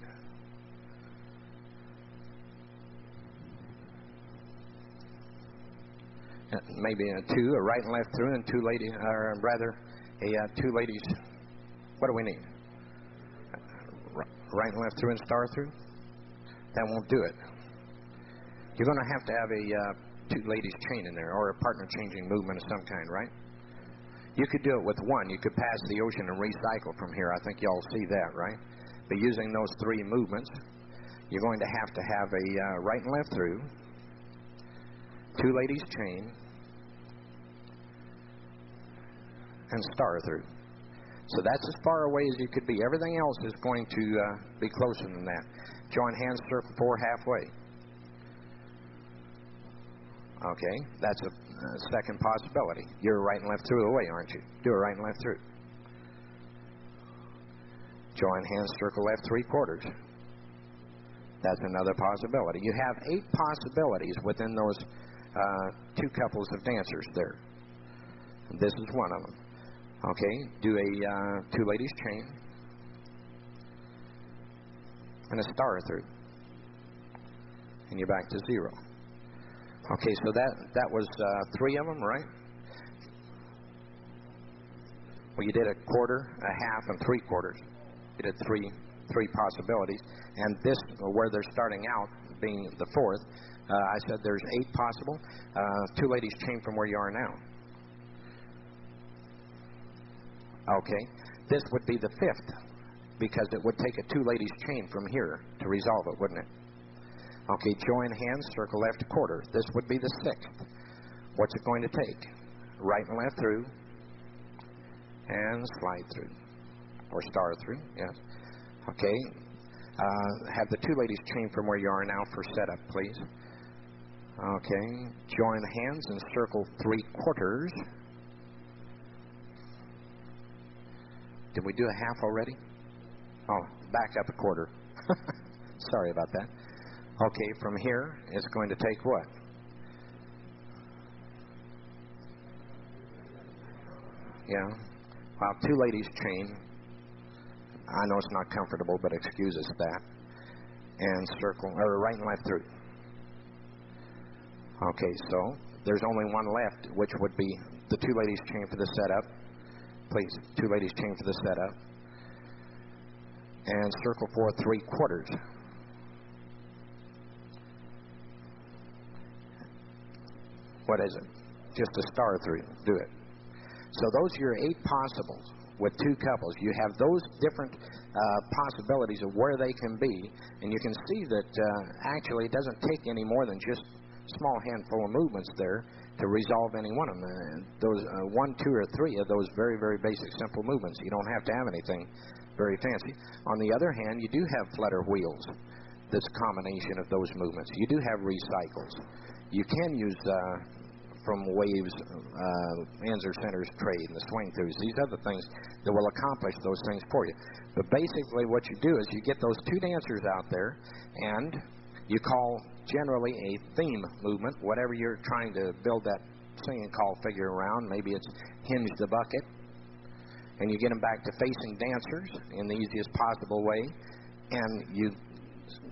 Maybe a 2, a right and left through, and 2 ladies, or rather, 2 ladies. What do we need? Right and left through and star through? That won't do it. You're going to have a 2 ladies chain in there, or a partner changing movement of some kind, right? You could do it with 1. You could pass the ocean and recycle from here. I think you all see that, right? But using those 3 movements, you're going to have a right and left through, 2 ladies chain, and star through. So that's as far away as you could be. Everything else is going to be closer than that. Join hands, circle 4 halfway. Okay, that's a second possibility. You're right and left through away, aren't you? Do a right and left through. Join hands, circle left 3/4. That's another possibility. You have 8 possibilities within those 2 couples of dancers there. This is one of them. Okay, do a 2 ladies chain and a star through, and you're back to 0. Okay, so that was 3 of them, right? Well, you did a quarter, a half, and 3/4. You did three possibilities, and this, where they're starting out, being the 4th, I said there's 8 possible. 2 ladies chain from where you are now. Okay, this would be the 5th, because it would take a 2 ladies chain from here to resolve it, wouldn't it? Okay, join hands, circle left 1/4. This would be the 6th. What's it going to take? Right and left through, and slide through, or star through, yes. Okay, have the 2 ladies chain from where you are now for setup, please. Okay, join hands and circle 3/4. Did we do a half already? Oh, back up a 1/4. Sorry about that. Okay, from here, it's going to take what? Yeah. Well, 2 ladies chain. I know it's not comfortable, but excuse us that. And circle, or right and left through. Okay, so there's only one left, which would be the 2 ladies chain for the setup, please. 2 ladies chain for the setup. And circle for 3/4. What is it? Just a star through. Do it. So those are your 8 possibles with 2 couples. You have those different possibilities of where they can be, and you can see that actually it doesn't take any more than just a small handful of movements there to resolve any one of them. Those 1, 2, or 3 of those very, very basic, simple movements. You don't have to have anything very fancy. On the other hand, you do have flutter wheels. This combination of those movements. You do have recycles. You can use from waves, ends or centers trade, and the swing throughs. These other things that will accomplish those things for you. But basically what you do is you get those 2 dancers out there, and you call generally a theme movement, whatever you're trying to build that singing call figure around. Maybe it's hinge the bucket. And you get them back to facing dancers in the easiest possible way. And you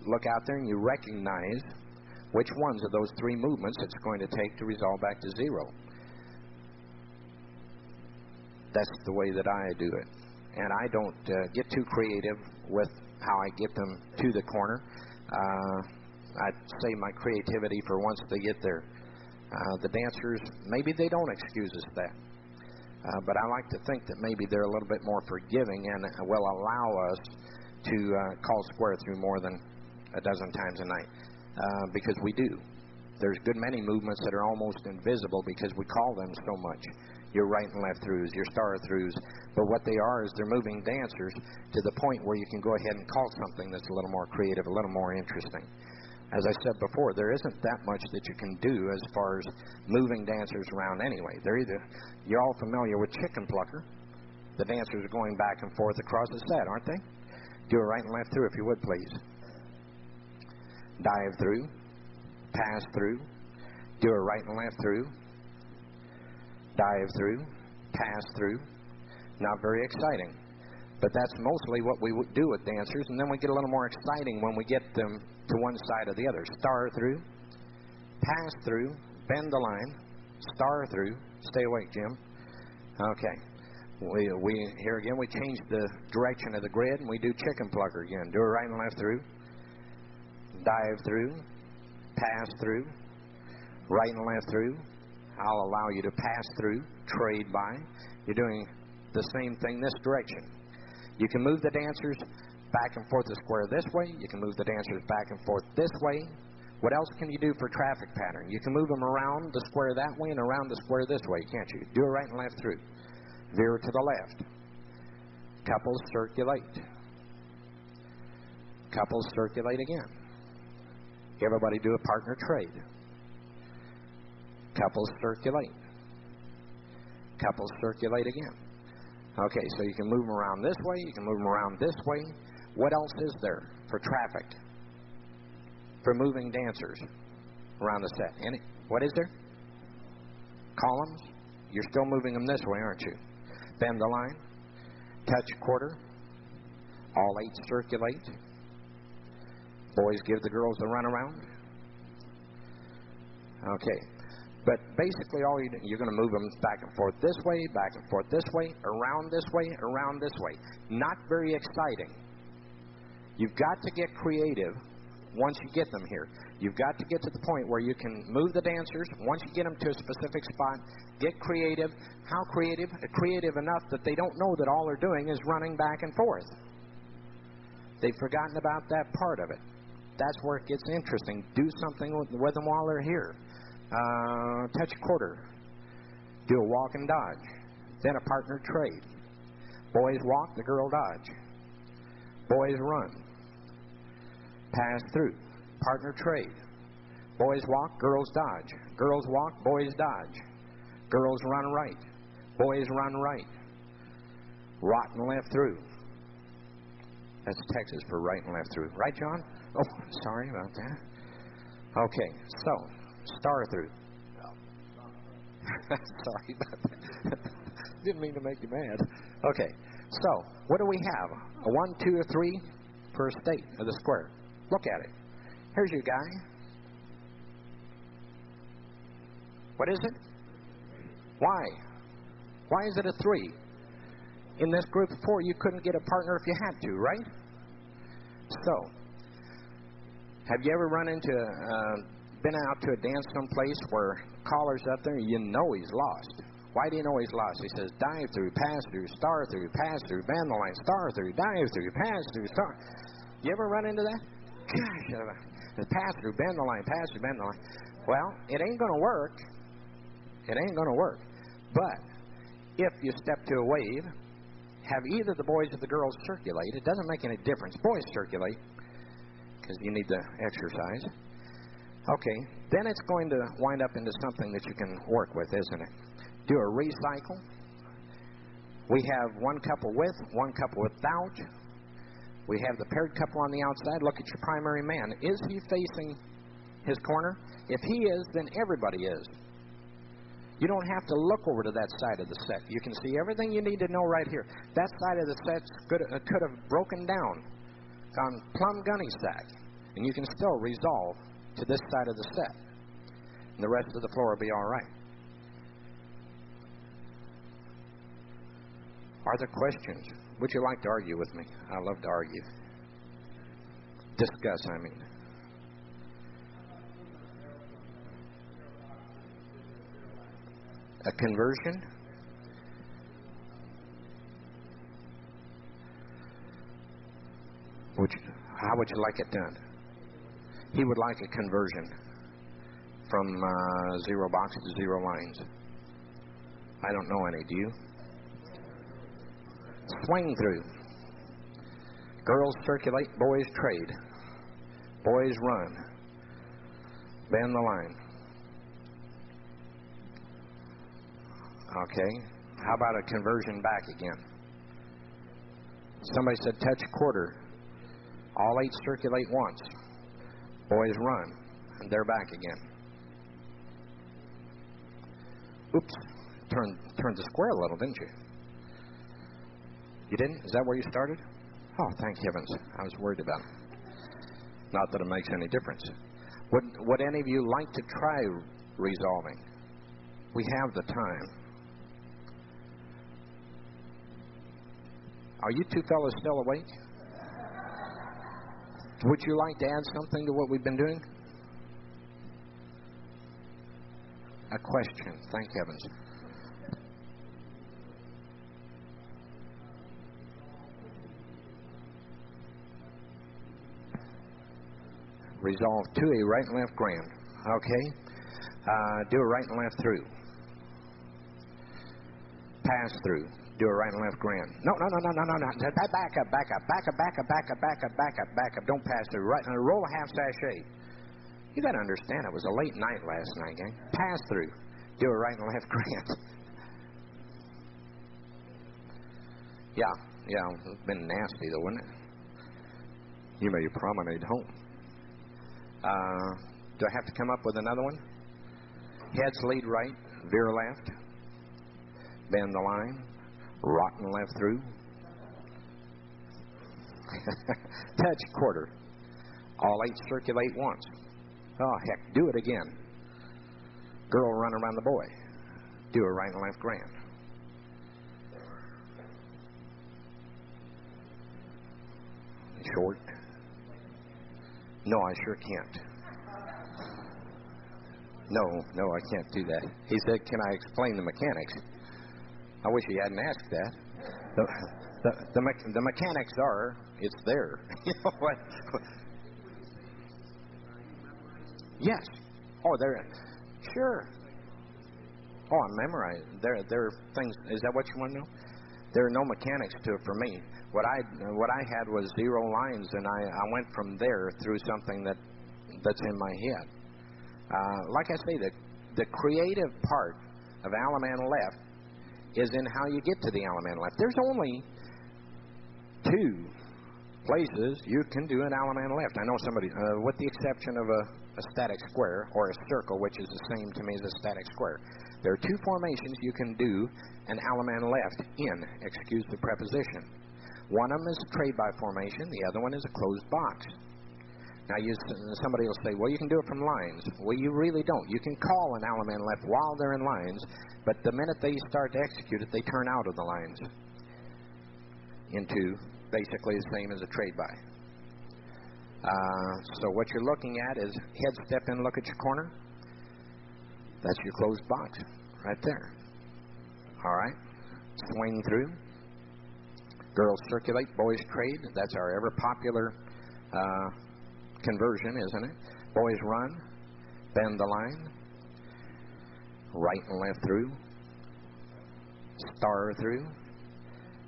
look out there and you recognize which ones of those 3 movements it's going to take to resolve back to 0. That's the way that I do it. And I don't get too creative with how I get them to the corner. I'd save my creativity for once they get there. The dancers, maybe they don't excuse us that. But I like to think that maybe they're a little bit more forgiving and will allow us to call square through more than a dozen times a night. Because we do. There's good many movements that are almost invisible because we call them so much. Your right and left throughs, your star throughs. But what they are is they're moving dancers to the point where you can go ahead and call something that's a little more creative, a little more interesting. As I said before, there isn't that much that you can do as far as moving dancers around anyway. You're all familiar with chicken plucker. The dancers are going back and forth across the set, aren't they? Do a right and left through if you would, please. Dive through, pass through, do a right and left through, dive through, pass through. Not very exciting, but that's mostly what we do with dancers, and then we get a little more exciting when we get them to one side or the other. Star through, pass through, bend the line, star through. Stay awake, Jim. Okay. We here again, we change the direction of the grid, and we do chicken plucker again. Do a right and left through. Dive through, pass through, right and left through. I'll allow you to pass through, trade by. You're doing the same thing this direction. You can move the dancers back and forth the square this way. You can move the dancers back and forth this way. What else can you do for traffic pattern? You can move them around the square that way and around the square this way, can't you? Do a right and left through. Veer to the left. Couples circulate. Couples circulate again. Everybody do a partner trade. Couples circulate. Couples circulate again. Okay, so you can move them around this way. You can move them around this way. What else is there for traffic? For moving dancers around the set? What is there? Columns? You're still moving them this way, aren't you? Bend the line. Touch quarter. All 8 circulate. Boys give the girls the runaround. Okay. But basically, all you're going to move them back and forth this way, back and forth this way, around this way, around this way. Not very exciting. You've got to get creative once you get them here. You've got to get to the point where you can move the dancers. Once you get them to a specific spot, get creative. How creative? Creative enough that they don't know that all they're doing is running back and forth. They've forgotten about that part of it. That's where it gets interesting. Do something with them while they're here. Touch quarter. Do a walk and dodge. Then a partner trade. Boys walk, the girl dodge. Boys run. Pass through. Partner trade. Boys walk, girls dodge. Girls walk, boys dodge. Girls run right. Boys run right. Rotten left through. That's Texas for right and left through. Right, John? Oh, sorry about that. Okay, so, star through. Sorry about that. Didn't mean to make you mad. Okay, so, what do we have? A 1, 2, or 3 per state of the square. Look at it. Here's your guy. What is it? Why? Why is it a 3? in this group of 4, you couldn't get a partner if you had to, right? So, have you ever run into, been out to a dance someplace where caller's up there and you know he's lost? Why do you know he's lost? He says, dive through, pass through, star through, pass through, bend the line, star through, dive through, pass through, star. You ever run into that? Gosh, pass through, bend the line, pass through, bend the line. Well, it ain't going to work. It ain't going to work. But if you step to a wave, have either the boys or the girls circulate. It doesn't make any difference. Boys circulate because you need the exercise. Okay, then it's going to wind up into something that you can work with, isn't it? Do a recycle. We have one couple with, one couple without. We have the paired couple on the outside. Look at your primary man. Is he facing his corner? If he is, then everybody is. You don't have to look over to that side of the set. You can see everything you need to know right here. That side of the set could have broken down, gone plumb gunny sack, and you can still resolve to this side of the set. And the rest of the floor will be all right. Are there questions? Would you like to argue with me? I love to argue. Discuss, I mean. A conversion? How would you like it done? He would like a conversion from 0 box to 0 lines. I don't know any, do you? Swing through. Girls circulate, boys trade. Boys run. Bend the line. Okay. How about a conversion back again? Somebody said touch quarter. All 8 circulate once. Boys run. And they're back again. Oops. Turned the square a little, didn't you? You didn't? Is that where you started? Oh, thank heavens. I was worried about it. Not that it makes any difference. Would any of you like to try resolving? We have the time. Are you two fellas still awake? Would you like to add something to what we've been doing? A question. Thank heavens. Resolve to a right and left grand. Okay. Do a right and left through. Pass through. Do a right and left grand. No. Back up. Don't pass through. Right. Roll a half sachet. You got to understand, it was a late night last night, gang. Pass through. Do a right and left grand. Yeah. It's been nasty, though, wouldn't it? You may promenade home. Do I have to come up with another one? Heads lead right, veer left, bend the line, rotten left through, touch quarter. All 8 circulate once. Oh, heck, do it again. Girl run around the boy. Do a right and left grand. Short. No, I sure can't. No, I can't do that. He said, can I explain the mechanics? I wish he hadn't asked that. The mechanics are, it's there. You know what? Yes. Oh, there. Sure. Oh, I'm memorizing. There are things. Is that what you want to know? There are no mechanics to it for me. What I had was 0 lines, and I went from there through something that's in my head. Like I say, the creative part of Alaman left is in how you get to the Alaman left. There's only 2 places you can do an Alaman left. I know somebody, with the exception of a static square or a circle, which is the same to me as a static square. There are 2 formations you can do an Alaman left in. Excuse the preposition. One of them is a trade-by formation. The other one is a closed box. Now, somebody will say, well, you can do it from lines. Well, you really don't. You can call an Alaman left while they're in lines, but the minute they start to execute it, they turn out of the lines. into basically the same as a trade-by. So what you're looking at is head step in, look at your corner. That's your closed box right there. All right. Swing through. Girls circulate, boys trade. That's our ever popular conversion, isn't it? Boys run, bend the line, right and left through, star through,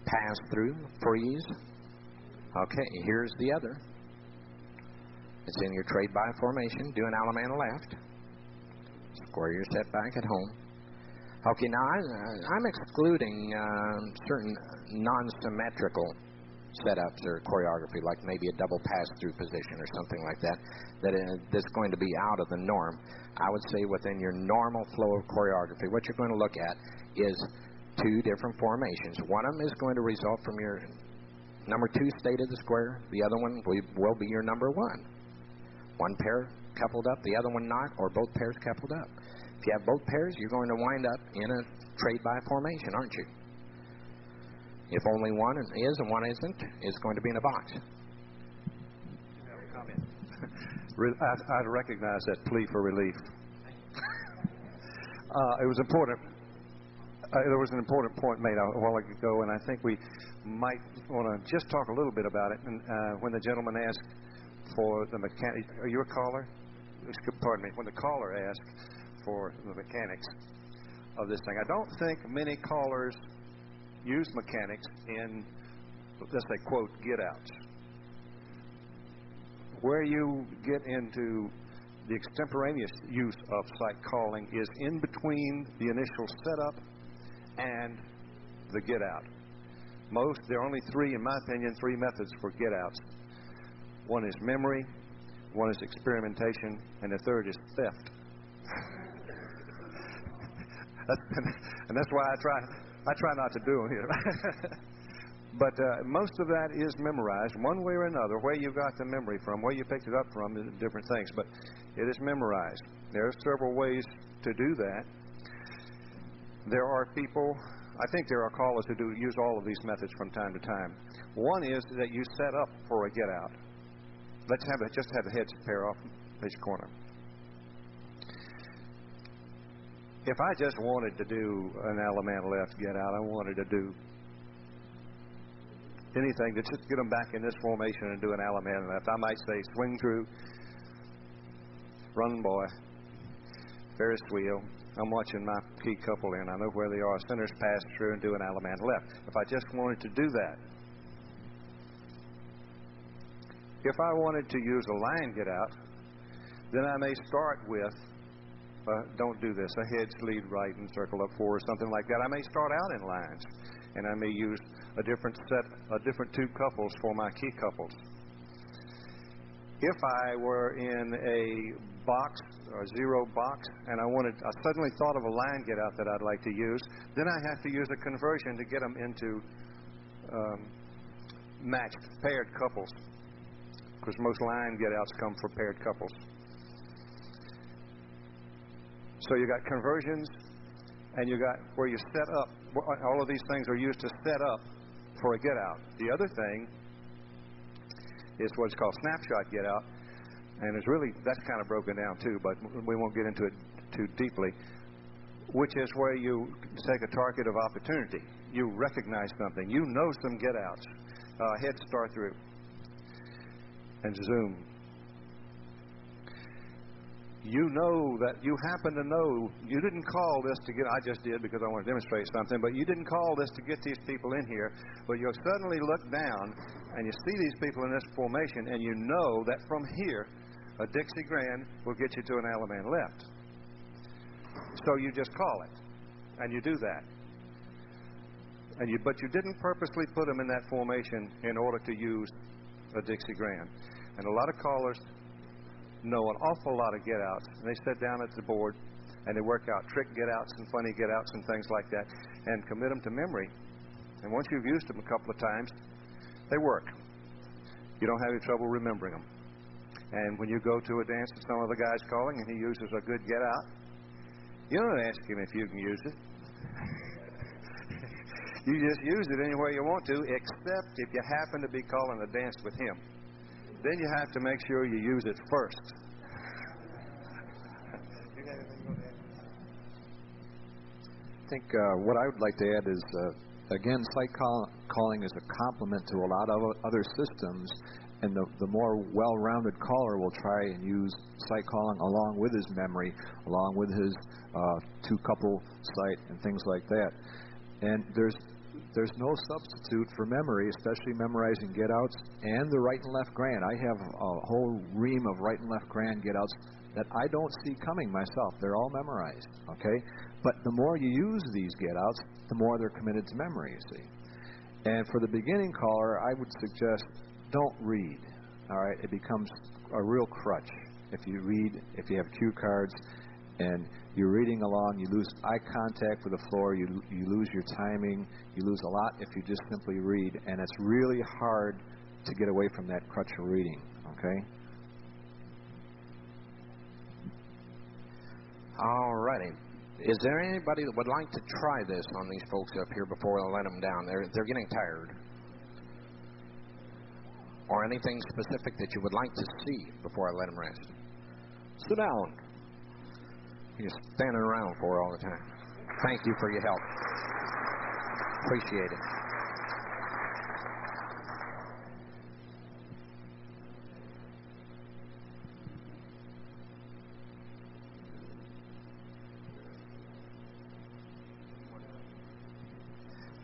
pass through, freeze. Okay, here's the other. It's in your trade-by formation. Do an Alamana left. Square your set back at home. Okay, now I'm excluding certain non-symmetrical setups or choreography, like maybe a double pass-through position or something like that, that's going to be out of the norm. I would say within your normal flow of choreography, what you're going to look at is two different formations. One of them is going to result from your number 2 state of the square. The other one will be your number 1. One pair coupled up, the other one not, or both pairs coupled up. If you have both pairs, you're going to wind up in a trade-by formation, aren't you? If only one is and one isn't, it's going to be in a box. I'd recognize that plea for relief. It was important. There was an important point made a while ago, and I think we might want to just talk a little bit about it. And when the gentleman asked for the mechanic, are you a caller? Pardon me. When the caller asked for the mechanics of this thing, I don't think many callers use mechanics in, let's say, quote, get-outs. Where you get into the extemporaneous use of sight calling is in between the initial setup and the get-out. There are only 3, in my opinion, 3 methods for get-outs. One is memory, one is experimentation, and the third is theft. And that's why I try not to do them here. But most of that is memorized one way or another. Where you got the memory from, where you picked it up from, is different things. But it is memorized. There are several ways to do that. There are people, I think there are callers who do use all of these methods from time to time. One is that you set up for a get-out. Let's just have the heads pair off each corner. If I just wanted to do an Alamana left get-out, I wanted to do anything to just get them back in this formation and do an Alamana left. I might say swing through, run boy, Ferris wheel. I'm watching my key couple in. I know where they are. Centers pass through and do an Alamana left. If I just wanted to do that. If I wanted to use a line get-out, then I may start with, don't do this, a heads lead right and circle up 4 or something like that. I may start out in lines, and I may use a different 2 couples for my key couples. If I were in a box or 0 box, and I suddenly thought of a line get-out that I'd like to use, then I have to use a conversion to get them into matched paired couples, because most line get-outs come for paired couples. So you got conversions, and you got where you set up. All of these things are used to set up for a get-out. The other thing is what's called snapshot get-out, and that's kind of broken down too, but we won't get into it too deeply, which is where you take a target of opportunity. You recognize something. You know some get-outs. Head start through and zoom. You know that you happen to know, you didn't call this to get, I just did because I want to demonstrate something, but you didn't call this to get these people in here, but you'll suddenly look down and you see these people in this formation, and you know that from here, a Dixie Grand will get you to an Alamana left. So you just call it, and you do that. But you didn't purposely put them in that formation in order to use a Dixie Grand. And a lot of callers know an awful lot of get-outs, and they sit down at the board and they work out trick get-outs and funny get-outs and things like that and commit them to memory. And once you've used them a couple of times, they work. You don't have any trouble remembering them. And when you go to a dance that some other guy's calling and he uses a good get-out, you don't ask him if you can use it. You just use it anywhere you want to, except if you happen to be calling a dance with him. Then you have to make sure you use it first. I think what I would like to add is, again, sight calling is a complement to a lot of other systems, and the more well-rounded caller will try and use sight calling along with his memory, along with his two-couple sight and things like that. And there's no substitute for memory, especially memorizing get-outs and the right and left grand. I have a whole ream of right and left grand get-outs that I don't see coming myself. They're all memorized, okay? But the more you use these get-outs, the more they're committed to memory, you see. And for the beginning caller, I would suggest don't read, all right? It becomes a real crutch. If you read, if you have cue cards, and you're reading along, you lose eye contact with the floor, you lose your timing, you lose a lot if you just simply read, and it's really hard to get away from that crutch of reading, okay? All righty. Is there anybody that would like to try this on these folks up here before I let them down? They're getting tired. Or anything specific that you would like to see before I let them rest? Sit down. You're standing around for all the time. Thank you for your help. Appreciate it.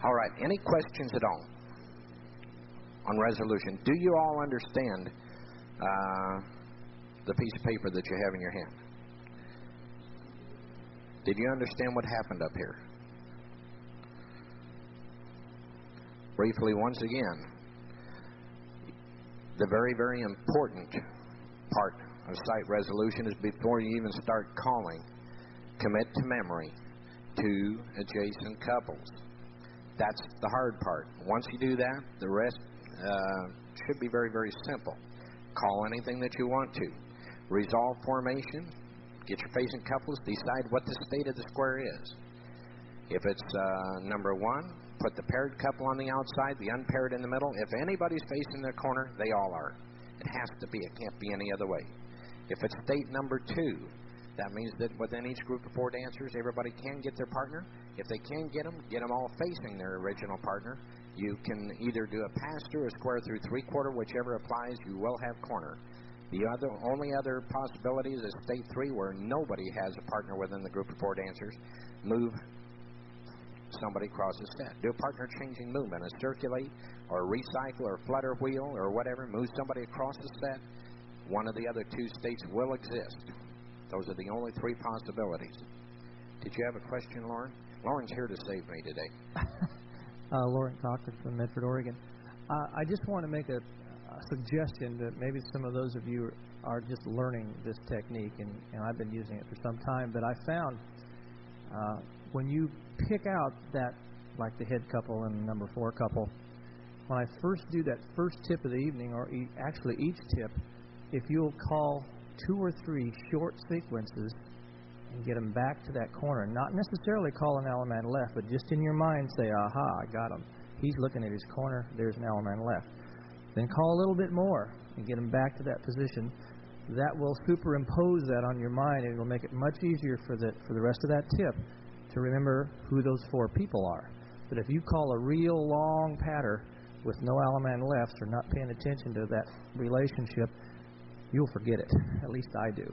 All right. Any questions at all on resolution? Do you all understand the piece of paper that you have in your hand? Did you understand what happened up here? Briefly, once again, the very, very important part of sight resolution is before you even start calling, commit to memory two adjacent couples. That's the hard part. Once you do that, the rest should be very, very simple. Call anything that you want to. Resolve formation. Get your facing couples. Decide what the state of the square is. If it's number one, put the paired couple on the outside, the unpaired in the middle. If anybody's facing the corner, they all are. It has to be. It can't be any other way. If it's state number two, that means that within each group of four dancers, everybody can get their partner. If they can get them all facing their original partner. You can either do a pass through or square through three-quarter, whichever applies. You will have corner. The only other possibility is state three, where nobody has a partner within the group of four dancers. Move somebody across the set. Do a partner-changing movement, a circulate or a recycle or a flutter wheel or whatever. Move somebody across the set. One of the other two states will exist. Those are the only three possibilities. Did you have a question, Lauren? Lauren's here to save me today. Lauren Cochran from Medford, Oregon. I just want to make a suggestion that maybe some of those of you are just learning this technique, and I've been using it for some time, but I found when you pick out that, like the head couple and number four couple, when I first do that first tip of the evening, or actually each tip, if you'll call two or three short sequences and get them back to that corner, not necessarily call an Allaman left, but just in your mind say, aha, I got him. He's looking at his corner, there's an Allaman left. Then call a little bit more and get them back to that position. That will superimpose that on your mind, and it will make it much easier for the rest of that tip to remember who those four people are. But if you call a real long patter with no Allaman lefts or not paying attention to that relationship, you'll forget it. At least I do.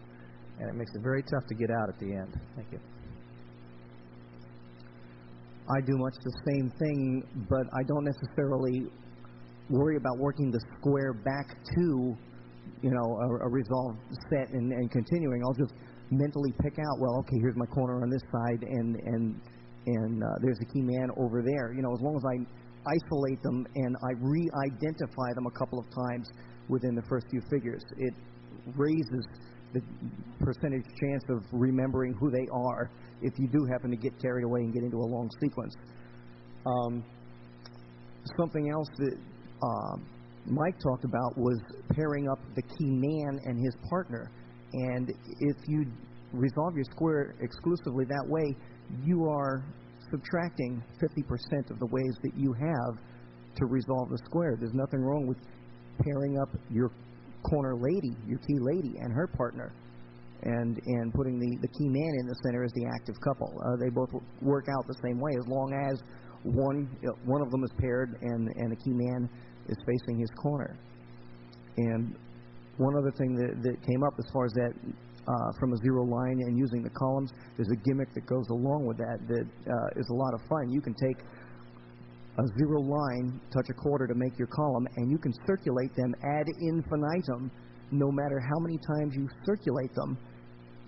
And it makes it very tough to get out at the end. Thank you. I do much the same thing, but I don't necessarily worry about working the square back to, a resolved set and continuing. I'll just mentally pick out, well, okay, here's my corner on this side, and there's a key man over there. As long as I isolate them and I re-identify them a couple of times within the first few figures, it raises the percentage chance of remembering who they are if you do happen to get carried away and get into a long sequence. Something else that Mike talked about was pairing up the key man and his partner. And if you resolve your square exclusively that way, you are subtracting 50% of the ways that you have to resolve the square. There's nothing wrong with pairing up your corner lady, your key lady, and her partner, and putting the key man in the center as the active couple. They both work out the same way as long as one of them is paired and the key man is facing his corner. And one other thing that came up as far as that from a zero line and using the columns, there's a gimmick that goes along with that is a lot of fun. You can take a zero line, touch a quarter to make your column, and you can circulate them ad infinitum, no matter how many times you circulate them.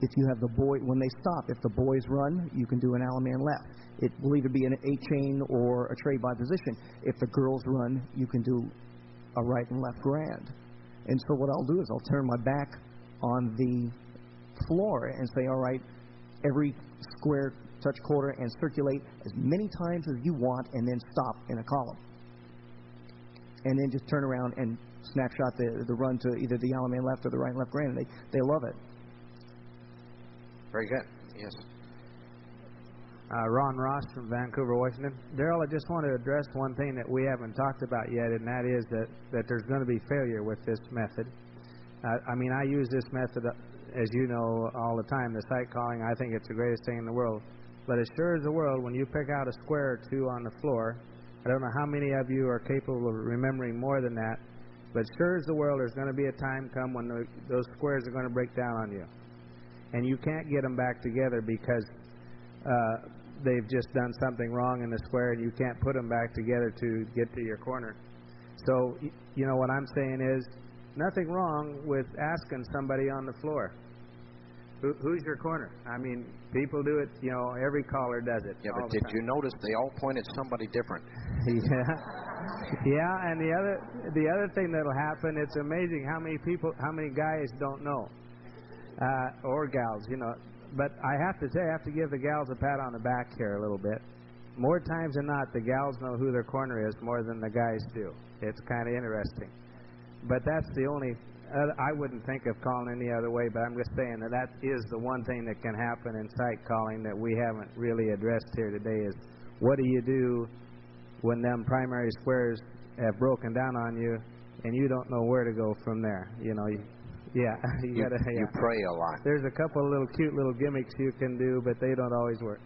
If you have when they stop, if the boys run, you can do an Allemande left. It will either be an 8-chain or a trade by position. If the girls run, you can do a right and left grand. And so what I'll do is I'll turn my back on the floor and say, all right, every square touch quarter and circulate as many times as you want, and then stop in a column. And then just turn around and snapshot the run to either the Allemande left or the right and left grand. They love it. Very good. Yes. Ron Ross from Vancouver, Washington. Daryl, I just want to address one thing that we haven't talked about yet, and that is that there's going to be failure with this method. I mean, I use this method, as you know, all the time, the sight calling. I think it's the greatest thing in the world. But as sure as the world, when you pick out a square or two on the floor, I don't know how many of you are capable of remembering more than that, but sure as the world, there's going to be a time come when those squares are going to break down on you. And you can't get them back together because they've just done something wrong in the square, and you can't put them back together to get to your corner. So, you know, what I'm saying is nothing wrong with asking somebody on the floor, who's your corner? I mean, people do it, you know, every caller does it. Yeah, but did you notice they all pointed somebody different? Yeah, and the other thing that'll happen, it's amazing how many guys don't know, or gals, you know. But I have to say, I have to give the gals a pat on the back here a little bit. More times than not, the gals know who their corner is more than the guys do. It's kind of interesting. But that's the only... I wouldn't think of calling any other way, but I'm just saying that is the one thing that can happen in sight calling that we haven't really addressed here today is what do you do when them primary squares have broken down on you and you don't know where to go from there? You know, you pray a lot. There's a couple of cute little gimmicks you can do, but they don't always work.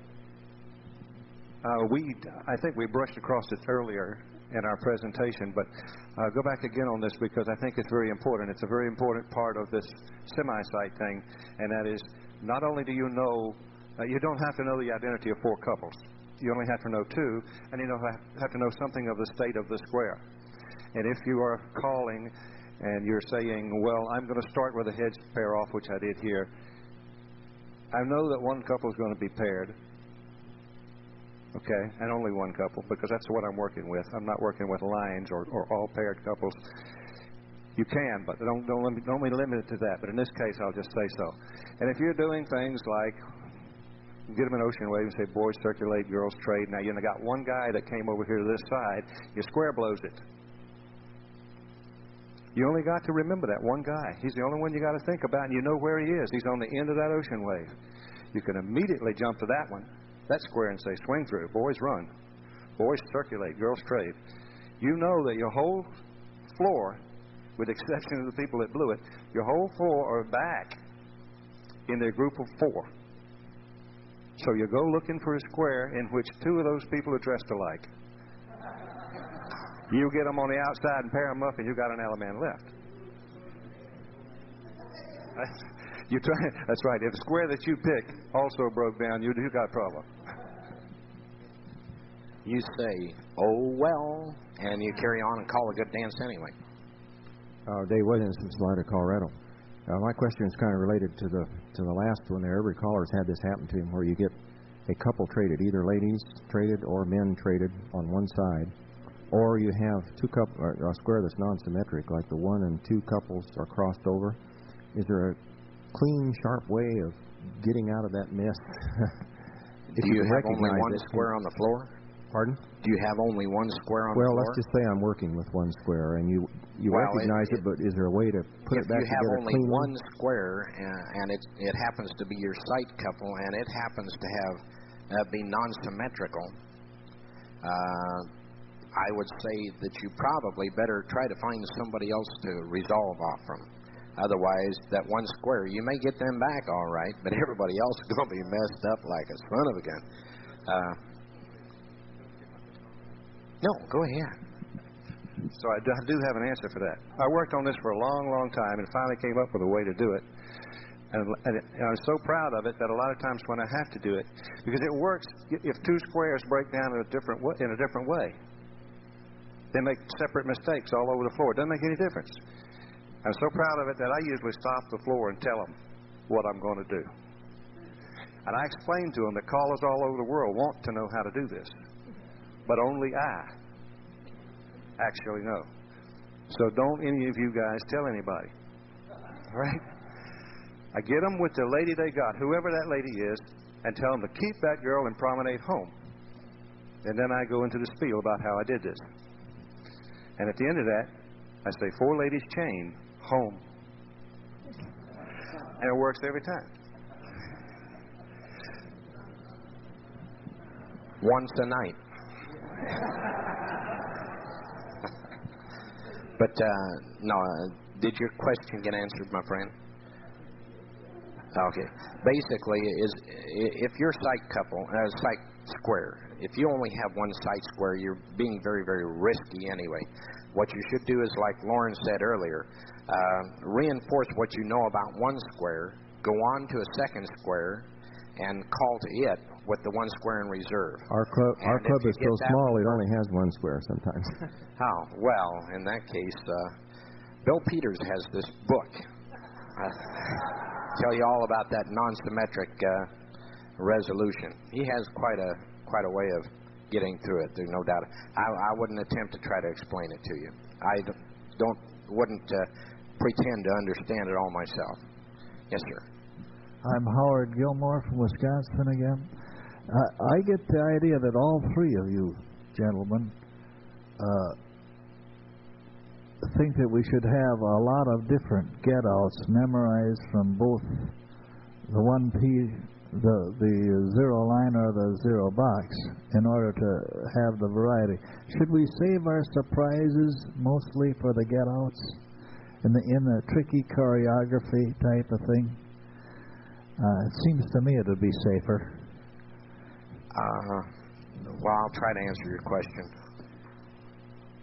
I think we brushed across it earlier in our presentation, but go back again on this because I think it's very important. It's a very important part of this semi-sight thing, and that is not only do you know, you don't have to know the identity of 4 couples. You only have to know 2, and you have to know something of the state of the square. And if you are calling and you're saying, well, I'm going to start with a heads pair off, which I did here, I know that one couple is going to be paired. Okay, and only one couple, because that's what I'm working with. I'm not working with lines or all paired couples. You can, but don't be limited to that. But in this case, I'll just say so. And if you're doing things like get them an ocean wave and say, boys circulate, girls trade. Now, you got one guy that came over here to this side. Your square blows it. You only got to remember that one guy. He's the only one you got to think about, and you know where he is. He's on the end of that ocean wave. You can immediately jump to that one, that square, and say, swing through. Boys run. Boys circulate. Girls trade. You know that your whole floor, with the exception of the people that blew it, your whole floor are back in their group of 4. So you go looking for a square in which 2 of those people are dressed alike. You get them on the outside and pair them up, and you got an Allemande left. That's right. If the square that you pick also broke down, you got a problem. You say, oh, well, and you carry on and call a good dance anyway. Dave Williams from Salida, Colorado. My question is kind of related to the last one there. Every caller's had this happen to him where you get a couple traded, either ladies traded or men traded on one side, or you have a square that's non-symmetric, like the 1 and 2 couples are crossed over. Is there a clean, sharp way of getting out of that mess? Do you have only one square on the floor? Pardon? Do you have only one square on the floor? Well, let's just say I'm working with one square, and you recognize it, but is there a way to put it back together cleanly? If you have only one square, and it happens to be your sight couple, and it happens to have be non-symmetrical, I would say that you probably better try to find somebody else to resolve off from. Otherwise, that one square, you may get them back all right, but everybody else is going to be messed up like a son of a gun. No, go ahead. So I do have an answer for that. I worked on this for a long, long time and finally came up with a way to do it. And I'm so proud of it that a lot of times when I have to do it, because it works if two squares break down in a different way. They make separate mistakes all over the floor. It doesn't make any difference. I'm so proud of it that I usually stop the floor and tell them what I'm going to do. And I explain to them that callers all over the world want to know how to do this, but only I actually know. So don't any of you guys tell anybody. All right? I get them with the lady they got, whoever that lady is, and tell them to keep that girl and promenade home. And then I go into the spiel about how I did this. And at the end of that, I say, 4 ladies chain, home. And it works every time. Once a night. But, no, did your question get answered, my friend? Okay. Basically, if you're psych square, if you only have one site square, you're being very, very risky anyway. What you should do is, like Lauren said earlier, reinforce what you know about one square, go on to a second square, and call to it with the one square in reserve. Our club is so small it only has one square sometimes. Oh, well, in that case, Bill Peters has this book. Tell you all about that non-symmetric resolution. He has quite a way of getting through it. There's no doubt. I wouldn't attempt to try to explain it to you. I wouldn't pretend to understand it all myself. Yes, sir. I'm Howard Gilmore from Wisconsin again. I get the idea that all 3 of you gentlemen think that we should have a lot of different get-outs memorized from both the 1P, the zero line or the zero box in order to have the variety. Should we save our surprises mostly for the get-outs in the tricky choreography type of thing? It seems to me it would be safer. Well, I'll try to answer your question.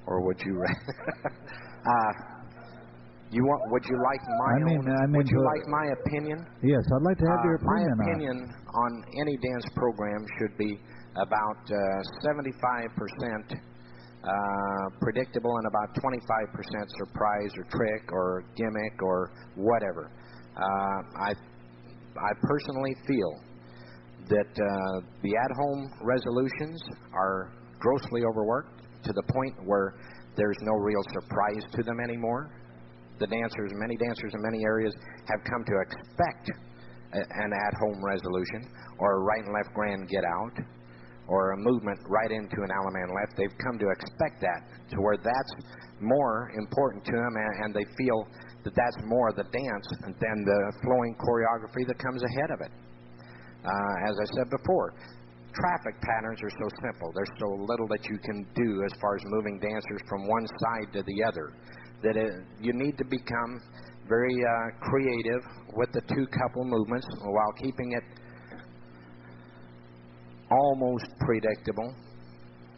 Or would you? Would you like my would you like my opinion? Yes, I'd like to have your opinion. My opinion on any dance program should be about 75% predictable and about 25% surprise or trick or gimmick or whatever. I personally feel that the at-home resolutions are grossly overworked to the point where there's no real surprise to them anymore. Many dancers in many areas have come to expect an at-home resolution or a right and left grand get out or a movement right into an Alaman left. They've come to expect that to where that's more important to them, and they feel that that's more the dance than the flowing choreography that comes ahead of it. As I said before, traffic patterns are so simple. There's so little that you can do as far as moving dancers from one side to the other that you need to become very creative with the 2 couple movements while keeping it almost predictable.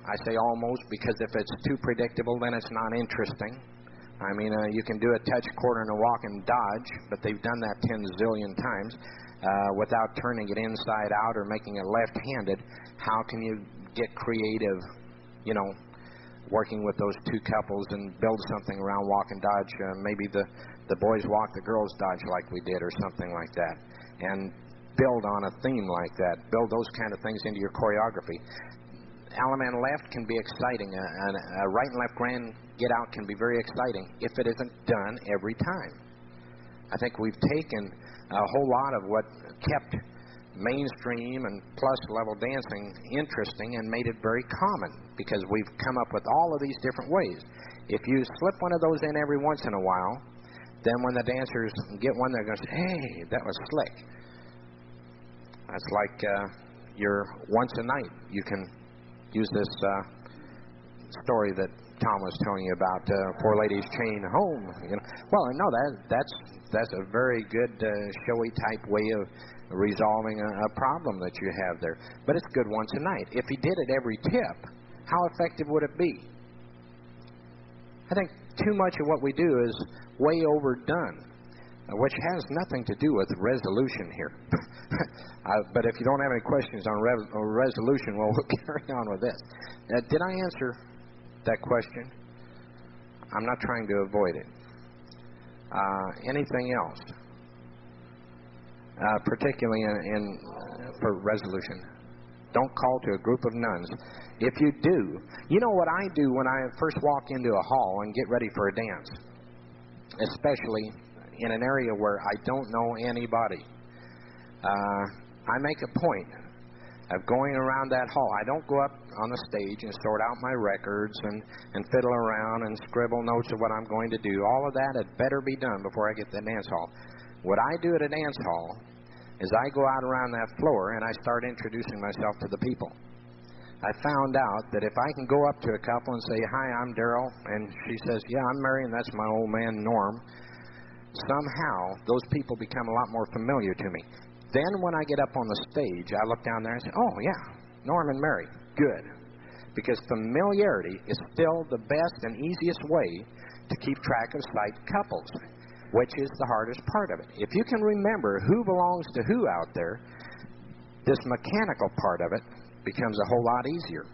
I say almost because if it's too predictable, then it's not interesting. I mean, you can do a touch, quarter, and a walk and dodge, but they've done that 10 zillion times without turning it inside out or making it left-handed. How can you get creative, working with those 2 couples and build something around walk and dodge? Maybe the boys walk, the girls dodge like we did or something like that. And build on a theme like that. Build those kind of things into your choreography. Alaman left can be exciting. A right and left grand get out can be very exciting if it isn't done every time. I think we've taken a whole lot of what kept mainstream and plus level dancing interesting and made it very common because we've come up with all of these different ways. If you slip one of those in every once in a while, then when the dancers get one, they're going to say, hey, that was slick. That's like you're once a night. You can use this story that Tom was telling you about, poor lady's chain home. Well, no, that's a very good showy type way of resolving a problem that you have there. But it's good once a night. If he did it every tip, how effective would it be? I think too much of what we do is way overdone, which has nothing to do with resolution here. But if you don't have any questions on resolution, well, we'll carry on with this. Did I answer that question? I'm not trying to avoid it. Anything else? Particularly for resolution. Don't call to a group of nuns. If you do, you know what I do when I first walk into a hall and get ready for a dance, especially in an area where I don't know anybody. I make a point of going around that hall. I don't go up on the stage and sort out my records and fiddle around and scribble notes of what I'm going to do. All of that had better be done before I get to the dance hall. What I do at a dance hall is I go out around that floor and I start introducing myself to the people. I found out that if I can go up to a couple and say, "Hi, I'm Daryl," and she says, "Yeah, I'm Mary, and that's my old man Norm," somehow those people become a lot more familiar to me. Then when I get up on the stage, I look down there and say, "Oh, yeah, Norm and Mary, good." Because familiarity is still the best and easiest way to keep track of sight couples, which is the hardest part of it. If you can remember who belongs to who out there, this mechanical part of it becomes a whole lot easier.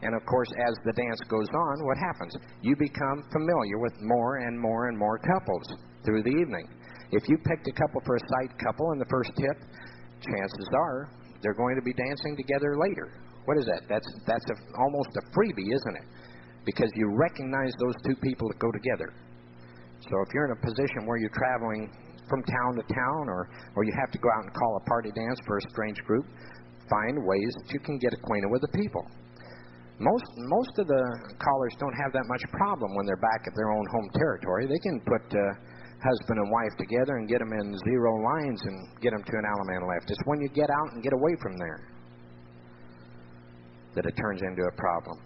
And, of course, as the dance goes on, what happens? You become familiar with more and more and more couples through the evening. If you picked a couple for a sight couple in the first tip, chances are they're going to be dancing together later. What is that? That's almost a freebie, isn't it? Because you recognize those two people that go together. So if you're in a position where you're traveling from town to town or you have to go out and call a party dance for a strange group, find ways that you can get acquainted with the people. Most of the callers don't have that much problem when they're back at their own home territory. They can put husband and wife together and get them in zero lines and get them to an Alaman left. It's when you get out and get away from there that it turns into a problem.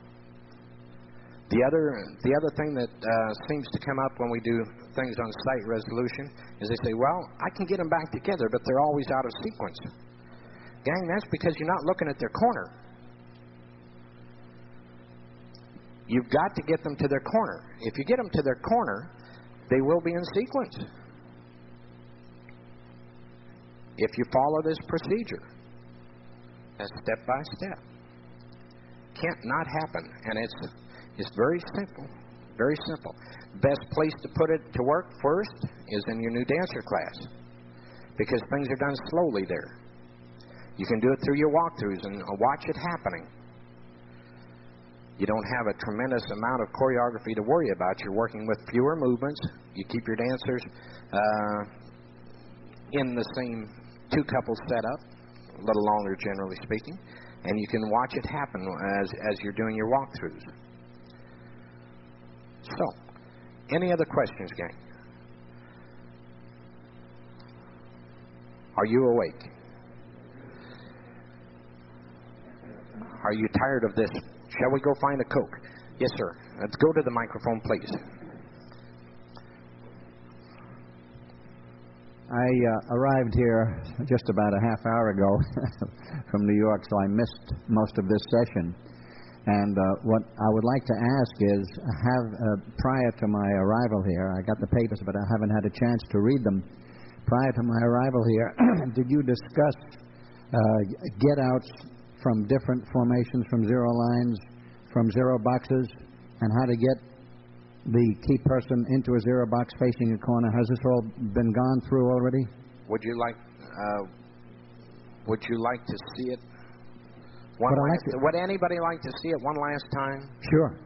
The other thing that seems to come up when we do things on sight resolution is they say, "Well, I can get them back together, but they're always out of sequence." Gang, that's because you're not looking at their corner. You've got to get them to their corner. If you get them to their corner, they will be in sequence. If you follow this procedure, step by step. Can't not happen, and it's very simple, very simple. Best place to put it to work first is in your new dancer class, because things are done slowly there. You can do it through your walkthroughs and watch it happening. You don't have a tremendous amount of choreography to worry about. You're working with fewer movements. You keep your dancers in the same two couples setup, a little longer generally speaking, and you can watch it happen as you're doing your walkthroughs. So, any other questions, gang? Are you awake? Are you tired of this? Shall we go find a Coke? Yes, sir. Let's go to the microphone, please. I arrived here just about a half hour ago from New York, so I missed most of this session. And what I would like to ask is, prior to my arrival here, I got the papers, but I haven't had a chance to read them. Prior to my arrival here, did you discuss get-outs from different formations, from zero lines, from zero boxes, and how to get the key person into a zero box facing a corner? Has this all been gone through already? Would you like to see it? Would anybody like to see it one last time? Sure.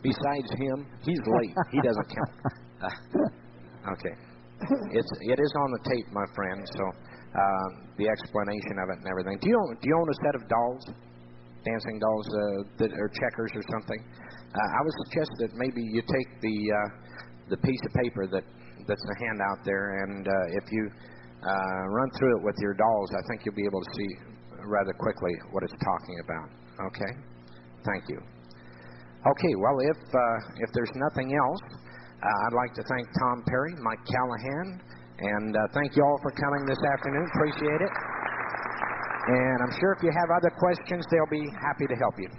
Besides him, he's late. He doesn't count. Okay. It is on the tape, my friend. So the explanation of it and everything. Do you own a set of dolls, dancing dolls that are checkers or something? I would suggest that maybe you take the piece of paper that's a handout there, and if you run through it with your dolls, I think you'll be able to see rather quickly what it's talking about. Okay? Thank you. Okay, well, if there's nothing else, I'd like to thank Tom Perry, Mike Callahan, and thank you all for coming this afternoon. Appreciate it. And I'm sure if you have other questions, they'll be happy to help you.